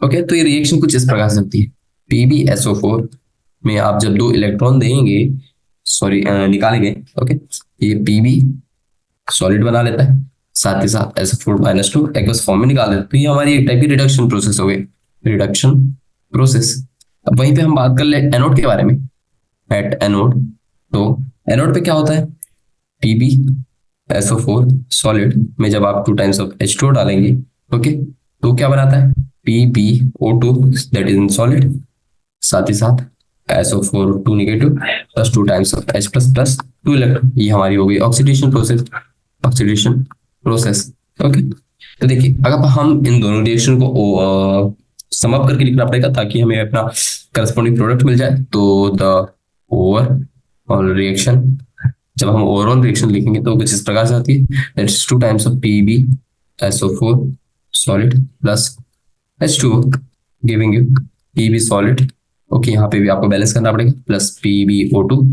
Speaker 1: ओके, तो ये रिएक्शन कुछ इस प्रकार से होती है। PbSO4 में आप जब 2 इलेक्ट्रॉन देंगे, सॉरी निकालेंगे, ओके, ये Pb सॉलिड बना लेता है, साथ ही साथ SO4-2 एक्वस फॉर्म में निकाल देता है। तो ये हमारी एक टाइप की रिडक्शन प्रोसेस हो गई, रिडक्शन प्रोसेस। अब वहीं पे हम बात कर ले एनोड के बारे में, एट एनोड। तो एनोड पे क्या होता है, PbSO4 सॉलिड में जब आप 2 टाइम्स ऑफ H2O डालेंगे, ओके, तो क्या बनाता है, PbO2 that is in solid, साथ ही साथ SO4 negative plus 2 times of H plus 2 electron. ये हमारी हो गई oxidation process, oxidation process. Okay, तो देखिए अगर हम इन दोनों रिएक्शन को सम अप करके लिखना पड़ेगा ताकि हमें अपना करस्पॉन्डिंग प्रोडक्ट मिल जाए। तो द ओवरऑल रिएक्शन, जब हम ओवरऑल रिएक्शन लिखेंगे तो कुछ इस प्रकार से आती है, that is 2 times of PbSO4 solid plus H2O giving you Pb solid. Okay, यहाँ पे भी आपको बैलेंस करना पड़ेगा, plus PbO2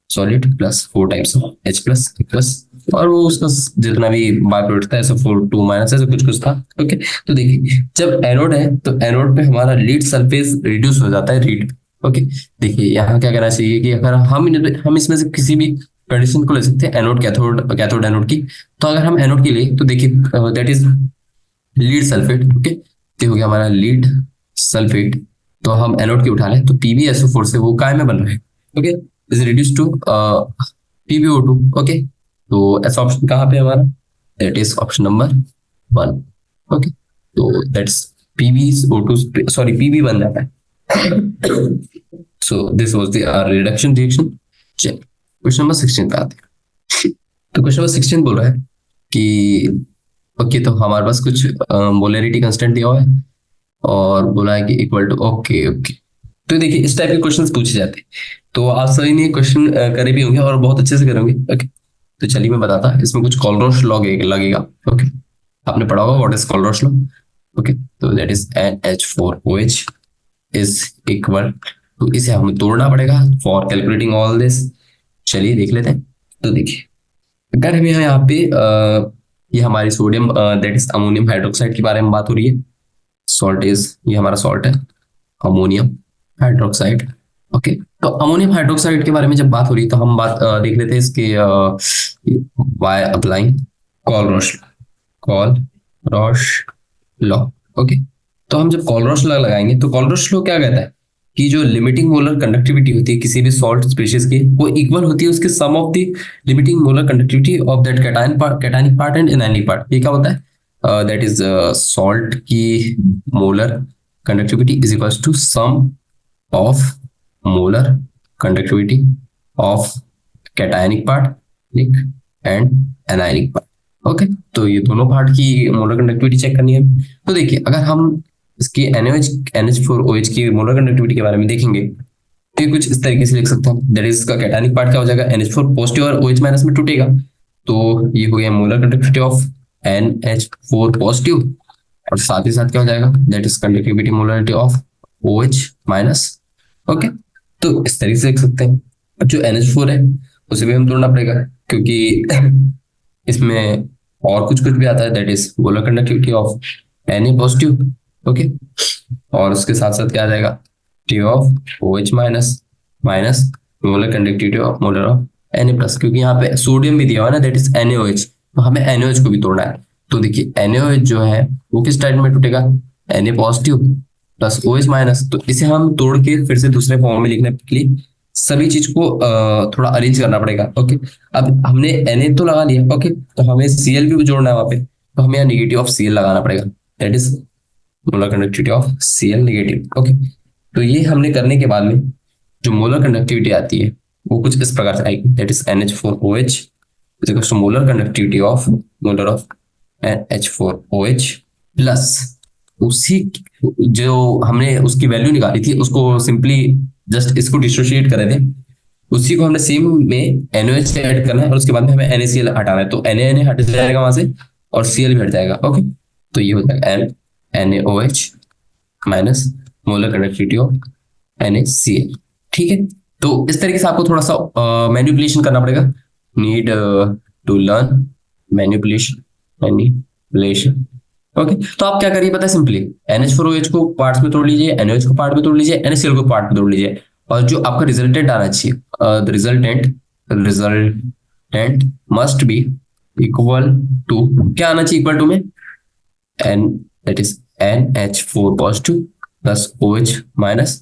Speaker 1: solid plus 4 times H plus, और वो उसका जितना भी बाय प्रोडक्ट था SO4 माइनस ऐसा कुछ कुछ था। ओके, तो देखिए जब एनोड है तो एनोड पे हमारा लीड सरफेस रिड्यूस हो जाता है, रीड। ओके, देखिए यहाँ क्या करना चाहिए कि अगर हम इसमें से किसी भी कंडीशन को ले सकते हैं, एनोड कैथोड, कैथोड एनोड की। तो अगर हम एनोड की ले तो देखिए that is lead sulphate. Okay, तो हो गया हमारा लीड सल्फेट। तो हम एनोड की उठा लें तो PbSO4 से वो काय में बन रहे हैं, okay, is reduce to PbO2। Okay, तो ऐसा ऑप्शन कहाँ पे हमारा, that is option number 1। Okay, तो दैट्स PbO2, सॉरी Pb बन जाता है। So this was the reduction reaction. चलिए क्वेश्चन नंबर 16 पे आते हैं। तो क्वेश्चन नंबर 16 बोल रहा है कि ओके, तो हमारे पास कुछ मोलरिटी कांस्टेंट दिया हुआ है और बोला है कि इक्वल टू, ओके ओके। तो देखिए इस टाइप के क्वेश्चंस पूछे जाते हैं, तो आप सभी ने क्वेश्चन करे भी होंगे और बहुत अच्छे से करोगे। ओके, तो चलिए मैं बताता, इसमें कुछ कोलरोश लॉ लगेगा। ओके, आपने पढ़ा होगा what is Kohlrausch law. Okay, तो that is NH4OH is equal to, इसे हमें तोड़ना पड़ेगा फॉर कैलकुलेटिंग ऑल दिस। चलिए देख लेते हैं। तो देखिए अगर हमें यहाँ पे ये हमारी sodium that is ammonium hydroxide के बारे में बात हो रही है। सॉल्ट इज, ये हमारा सॉल्ट है, अमोनियम हाइड्रोक्साइड। ओके, तो अमोनियम हाइड्रोक्साइड के बारे में जब बात हो रही है तो हम बात देख लेते हैं इसके बाय अप्लाइंग कॉलरोश कॉलरोश लॉ। ओके, तो हम जब कॉलरोश लॉ लगाएंगे तो कॉलरोश लॉ क्या कहता है कि जो लिमिटिंग मोलर कंडक्टिविटी होती है किसी भी सॉल्ट स्पीशीज की, वो इक्वल होती है उसके sum of the limiting molar conductivity of that cationic part and anionic part. ये क्या होता है, दैट इज सॉल्ट की molar conductivity is equal to sum of molar conductivity of cationic part and anionic part. Okay, तो ये दोनों part की molar conductivity check करनी है। तो देखिए, अगर हम इसकी NH4OH की मोलर कंडक्टिविटी के बारे में देखेंगे तो ये कुछ इस तरीके से लिख सकते हैं। दैट इज इसका कैटायनिक पार्ट क्या हो जाएगा, NH4 पॉजिटिव और OH माइनस में टूटेगा, तो ये हो गया molar conductivity of NH4 positive, और साथ ही साथ क्या हो जाएगा, that is conductivity molarity of OH minus. Okay, तो इस तरीके से लिख सकते हैं। अब जो NH4 है उसे भी हम तोड़ना पड़ेगा, क्योंकि इसमें और कुछ कुछ भी आता है, that is molar conductivity of Na positive. Okay, और उसके साथ साथ क्या आ जाएगा, T of OH minus minus molar conductivity of molar of Na plus, क्योंकि यहाँ पे सोडियम भी दिया हुआ है ना, दैट इज NaOH, तो हमें NaOH को भी तोड़ना है। तो देखिए NaOH जो है वो किस टाइप में टूटेगा, Na positive plus OH minus, तो इसे हम तोड़ के फिर से दूसरे फॉर्म में लिखने के लिए सभी चीज को थोड़ा अरेंज करना पड़ेगा। ओके, अब हमने Na तो लगा लिया, ओके, तो हमें Cl भी जोड़ना है वहां पे, तो हमें यहाँ नेगेटिव ऑफ Cl लगाना पड़ेगा, that is molar conductivity of Cl negative. Okay, तो ये हमने करने के बाद में जो मोलर कंडक्टिविटी आती है वो कुछ इस प्रकार से आएगी, that is NH4OH is equal to molar conductivity of molar of NH4OH plus उसी जो हमने उसकी वैल्यू निकाली थी उसको सिंपली जस्ट इसको डिसोशिएट कर रहे थे, उसी को हमने सेम में NaOH ऐड करना है और उसके बाद में हमें NaCl हटाना है, तो Na हट जाएगा वहां से और Cl भी हट जाएगा। ओके, तो ये हो जाएगा NaOH minus molar conductivity of NaCl। ठीक है, तो इस तरीके से आपको थोड़ा सा मैनिपुलेशन करना पड़ेगा, need to learn manipulation. Okay, तो आप क्या करिए पता है, सिंपली NH4OH को पार्ट्स में तोड़ लीजिए, NaOH को पार्ट में तोड़ लीजिए, NaCl को पार्ट में तोड़ लीजिए, और जो आपका रिजल्टेंट आना चाहिए, the resultant must be equal to, क्या आना चाहिए इक्वल टू में, and that is NH4 positive plus OH minus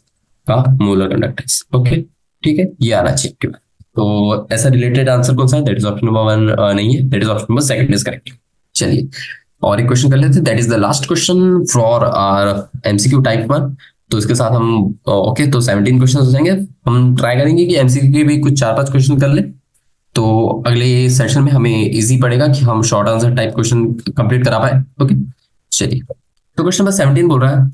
Speaker 1: का मोलर कंडक्टेंस। ओके, ठीक है, ये आना चाहिए आपके पास। तो ऐसा रिलेटेड आंसर कौन सा है, दैट इज ऑप्शन नंबर 1 नहीं है, that is option number 2 is correct. चलिए और एक क्वेश्चन कर लेते हैं, that is the last question for our MCQ type 1। तो इसके साथ हम ओके तो 17 क्वेश्चन हो जाएंगे। हम ट्राई करेंगे कि MCQ के भी कुछ 4-5 क्वेश्चन कर ले, तो अगले सेशन में हमें इजी पड़ेगा कि हम short answer type question complete करा पाए। ओके, चलिए, तो क्वेश्चन नंबर 17 बोल रहा है,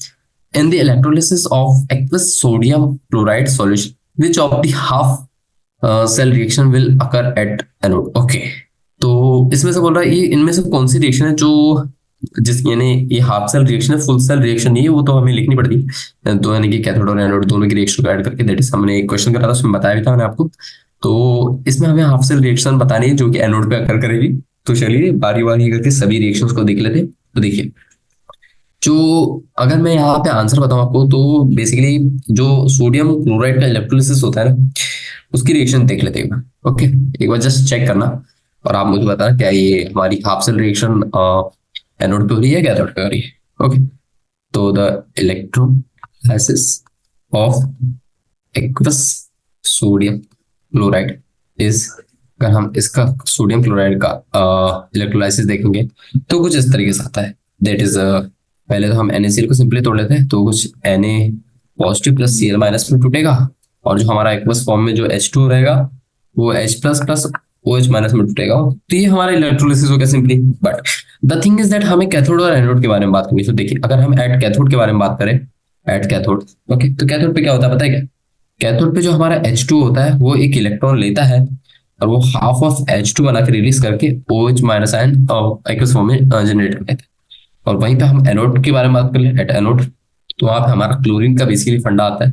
Speaker 1: in the electrolysis of aqueous sodium chloride solution which of the half cell reaction will occur at anode. Okay, तो इसमें से बोल रहा है ये इनमें से कौन सी रिएक्शन है जो जिस यानी ये हाफ सेल रिएक्शन है, फुल सेल रिएक्शन नहीं है, वो तो हमें लिखनी पड़ती है, तो यानी कि कैथोड और एनोड दोनों की रिएक्शन को ऐड करके, दैट इज हमने एक क्वेश्चन करा था उसमें बताया भी था मैंने आपको। तो इसमें हमें हाफ सेल रिएक्शन बतानी है जो कि एनोड पे अकर करेगी। तो चलिए बारी बारी करके सभी रिएक्शंस को देख लेते हैं। तो देखिए, जो अगर मैं यहाँ पे आंसर बताऊं आपको, तो बेसिकली जो सोडियम क्लोराइड का इलेक्ट्रोलिसिस होता है ना, उसकी रिएक्शन देख लेते हैं। ओके, एक बार जस्ट चेक करना और आप मुझे बताना क्या ये हमारी हाफ सेल रिएक्शन एनोड पे हो रही है कैथोड पे हो रही है। ओके, तो the electrolysis of aqueous sodium chloride is, अगर हम इसका सोडियम क्लोराइड का इलेक्ट्रोलाइसिस देखेंगे तो कुछ इस तरीके से आता है, दैट इज पहले तो हम NaCl को सिंपली तोड़ लेते हैं, तो कुछ Na positive plus Cl minus में टूटेगा, और जो हमारा एक्वस फॉर्म में जो H2 रहेगा वो H plus plus OH minus में टूटेगा। तो ये हमारा इलेक्ट्रोलिसिस हो गया simply. But the thing is that हमें कैथोड और एनोड के बारे में बात करनी है। तो देखिए, अगर हम एट कैथोड के बारे में बात करें, एट कैथोड, ओके, तो कैथोड पे क्या होता है पता है क्या, कैथोड पे जो हमारा H2 होता है वो एक इलेक्ट्रॉन लेता है और वो हाफ ऑफ H2 बना के रिलीज करके OH minus ion aqueous form में जनरेट करते हैं। और वहीं पे हम एनोड के बारे में बात कर ले, एट एनोड, तो वहां पे हमारा क्लोरीन का बेसिकली फंडा आता है।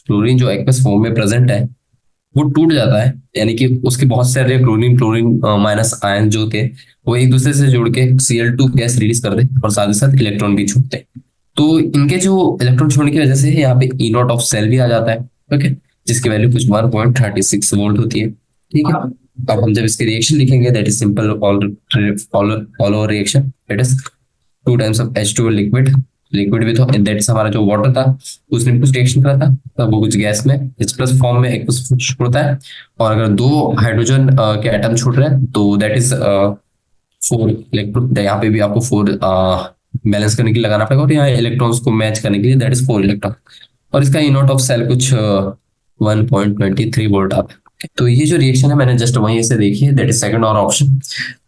Speaker 1: क्लोरीन जो एक्वस फॉर्म में प्रेजेंट है वो टूट जाता है, यानी कि उसके बहुत सारे क्लोरीन क्लोरीन माइनस आयन जो थे वो एक दूसरे से जुड़ के Cl2 गैस रिलीज कर दे और साथ ही साथ इलेक्ट्रॉन भी छोड़ते हैं। तो इनके जो इलेक्ट्रॉन छोड़ने की वजह से यहाँ पे ई नॉट ऑफ सेल भी आ जाता है। ओके, जिसकी वैल्यू कुछ 1.36 वोल्ट होती है। ठीक है, अब हम जब इसके रिएक्शन लिखेंगे, that is simple follow reaction, that is 2 times of H2 liquid, liquid भी था, दैट इज हमारा जो वाटर था उसने भी कुछ रिएक्शन करा था, तब वो कुछ गैस में H प्लस फॉर्म में एक छोड़ता है। और अगर दो हाइड्रोजन के एटम छोड़ रहे हैं तो दैट इज 4 इलेक्ट्रॉन, यहाँ पे भी आपको 4 बैलेंस करने के लिए लगाना पड़ेगा, और यहाँ इलेक्ट्रॉन्स को मैच करने के लिए दैट इज 4 इलेक्ट्रॉन। और इसका ई नॉट ऑफ सेल कुछ 1.23 वोल्ट आता है। तो ये जो रिएक्शन है मैंने जस्ट वहीं से देखी है, दैट इज सेकंड और ऑप्शन।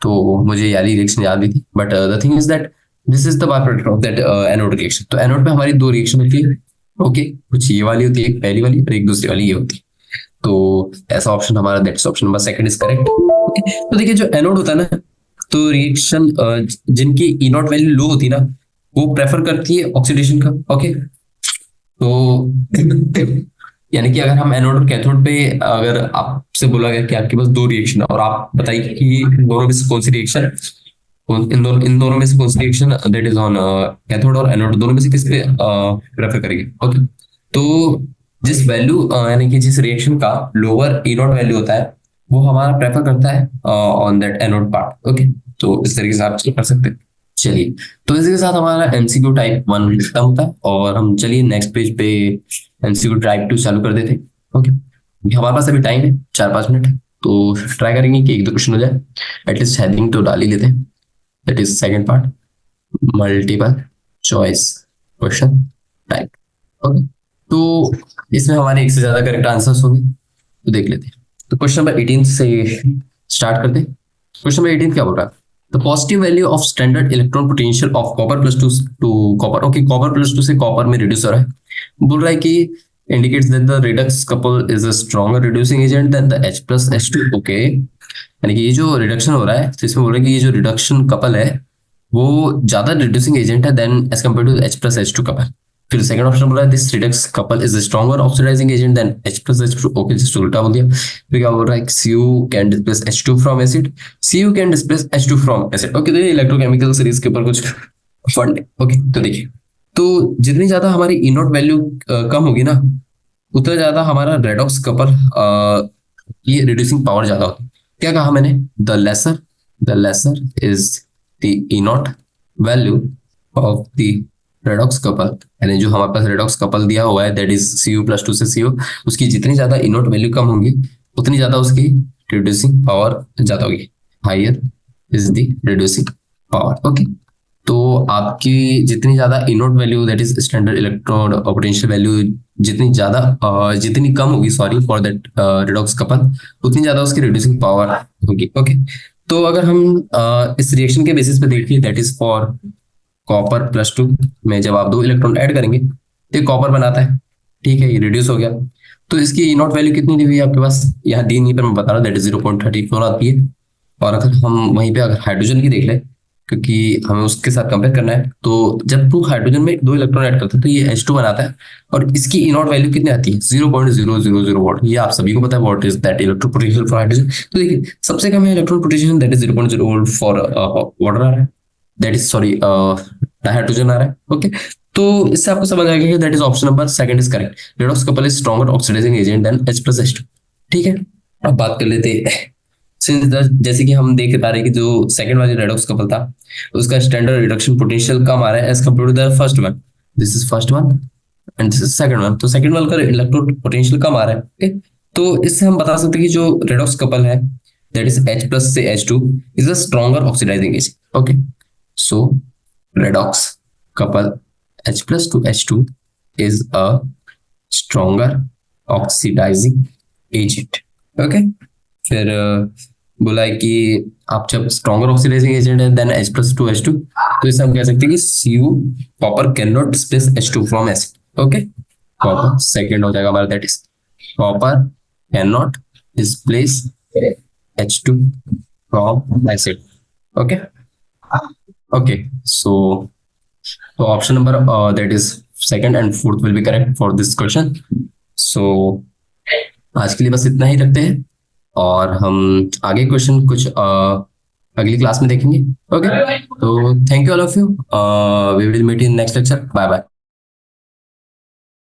Speaker 1: तो मुझे याद ही रिएक्शन याद भी थी, but the thing is that this is the by product of that anode reaction. तो एनोड पे हमारी दो रिएक्शन होती है। ओके, कुछ ये वाली होती है, एक पहली वाली और एक दूसरी वाली ये होती है। तो ऐसा ऑप्शन हमारा, that's option number second is correct. Okay, तो देखिए जो एनोड होता है ना, तो रिएक्शन जिनकी ई नॉट वैल्यू लो होती है ना, वो प्रेफर करती है ऑक्सीडेशन का। ओके, तो यानी कि अगर हम एनोड और कैथोड पे, अगर आपसे बोला गया कि आपके पास दो रिएक्शन है और आप बताइए कि इन दोनों में से कौन सी रिएक्शन, इन दोनों में से कौन सी reaction that is on cathode और एनोड, दोनों में से किस पे प्रेफर करेंगे। ओके, तो जिस वैल्यू यानी कि जिस रिएक्शन का लोअर ई नॉट वैल्यू होता है वो हमारा प्रेफर करता है on that anode part. Okay, तो इस तरीके से आप कर सकते हैं। चलिए, तो इसी के साथ हमारा एमसीक्यू टाइप 1 खत्म होता है, और हम चलिए नेक्स्ट पेज पे एमसीक्यू टाइप 2 चालू कर देते हैं। ओके, हमारे पास अभी टाइम है 4-5 मिनट, तो ट्राई करेंगे कि एक दो क्वेश्चन हो जाए, एटलीस्ट हेडिंग तो डाल ही लेते हैं। That is second part, multiple choice question type. Okay, तो इसमें हमारे एक से ज्यादा करेक्ट आंसर्स होंगे, तो देख लेते हैं। तो क्वेश्चन नंबर 18 से स्टार्ट करते हैं। क्वेश्चन नंबर 18 क्या बोल रहा है? The positive value of standard electron potential of copper plus two copper. Okay, copper plus 2 से कॉपर में रिड्यूस हो रहा है। बोल रहा है कि indicates that the redox couple is a stronger reducing agent than the H plus H2। Okay, यानी कि ये जो रिडक्शन हो रहा है, तो इसमें बोल रहा है कि ये जो रिडक्शन कपल है वो ज्यादा रिड्यूसिंग एजेंट है then as compare to H plus H2 couple. फिर सेकंड ऑप्शन बोल रहा है this redox couple is stronger oxidising agent than H plus H2। Okay, just उल्टा बोल दिया। फिर क्या बोल रहा है, Cu can displace H2 from acid, Cu can displace H2 from acid. Okay, तो ये इलेक्ट्रोकेमिकल सीरीज के ऊपर कुछ फंड है। ओके, तो देखिए, तो जितनी ज्यादा हमारी ई नॉट वैल्यू कम होगी ना, उतना ज्यादा हमारा रेडॉक्स कपल की रिड्यूसिंग पावर ज्यादा होती है। क्या कहा मैंने? The lesser is the E not value of the redox couple, यानी जो हमारे पास रेडॉक्स कपल दिया हुआ है दैट इज Cu+2 से Cu, उसकी जितनी ज्यादा ई नॉट वैल्यू कम होगी उतनी ज्यादा उसकी रिड्यूसिंग पावर ज्यादा होगी। Higher is the reducing power. Okay, तो आपकी जितनी ज्यादा E not value that is standard electron potential value जितनी कम होगी, sorry for that redox couple, उतनी ज्यादा उसकी रिड्यूसिंग पावर होगी। ओके, तो अगर हम इस रिएक्शन के बेसिस पे देखिए, that is for copper plus 2 में जब आप 2 इलेक्ट्रॉन ऐड करेंगे तो कॉपर बनाता है। ठीक है, ये रिड्यूस हो गया, तो इसकी ई नॉट वैल्यू कितनी दी हुई है आपके पास, यहाँ दी नहीं पर मैं बता रहा हूँ, दैट इज 0.34 आती है। और अगर हम वहीं पे अगर हाइड्रोजन की देख ले, क्योंकि हमें उसके साथ कंपेयर करना है, तो जब 2 हाइड्रोजन में 2 इलेक्ट्रॉन ऐड करते हैं तो ये H2 बनाता है, और इसकी ई नॉट वैल्यू कितनी आती है? 0.000 वॉट। ये आप सभी को पता है, what is that electro potential for hydrogen. तो देखिए, सबसे कम है electron potential, that is 0.0 volt for water आ रहा है, दैट इज सॉरी हाइड्रोजन आ रहा है। ओके, तो इससे आपको समझ आएगा कि that is option number second is correct. Redox couple is stronger oxidising agent than H plus H2। ठीक है, अब बात कर लेते हैं, जैसे कि हम देख पा रहे हैं कि जो सेकंड वाली रेडॉक्स कपल था उसका स्टैंडर्ड रिडक्शन पोटेंशियल कम आ रहा है as compare to the first one. This is first one and this is second one, तो सेकंड वन का इलेक्ट्रो पोटेंशियल कम आ रहा है। ओके, तो इससे हम बता सकते हैं कि जो रेडॉक्स कपल है दैट इज H plus से H2 is a stronger oxidising agent. Okay, so redox couple H plus to H2 is a stronger oxidizing agent। Okay, फिर बोला है कि आप जब स्ट्रॉन्गर ऑक्सीडाइजिंग एजेंट है then H plus to H2, तो इसे हम कह सकते हैं कि Cu copper can not displace H2 from acid. Okay, copper second हो जाएगा हमारा, that is copper can not displace H2 from acid. Okay, okay, so option number that is second and fourth will be correct for this question. So आज के लिए बस इतना ही रखते हैं, और हम आगे क्वेश्चन कुछ अगली क्लास में देखेंगे। ओके, तो thank you all of you, we will meet in next lecture. Bye bye.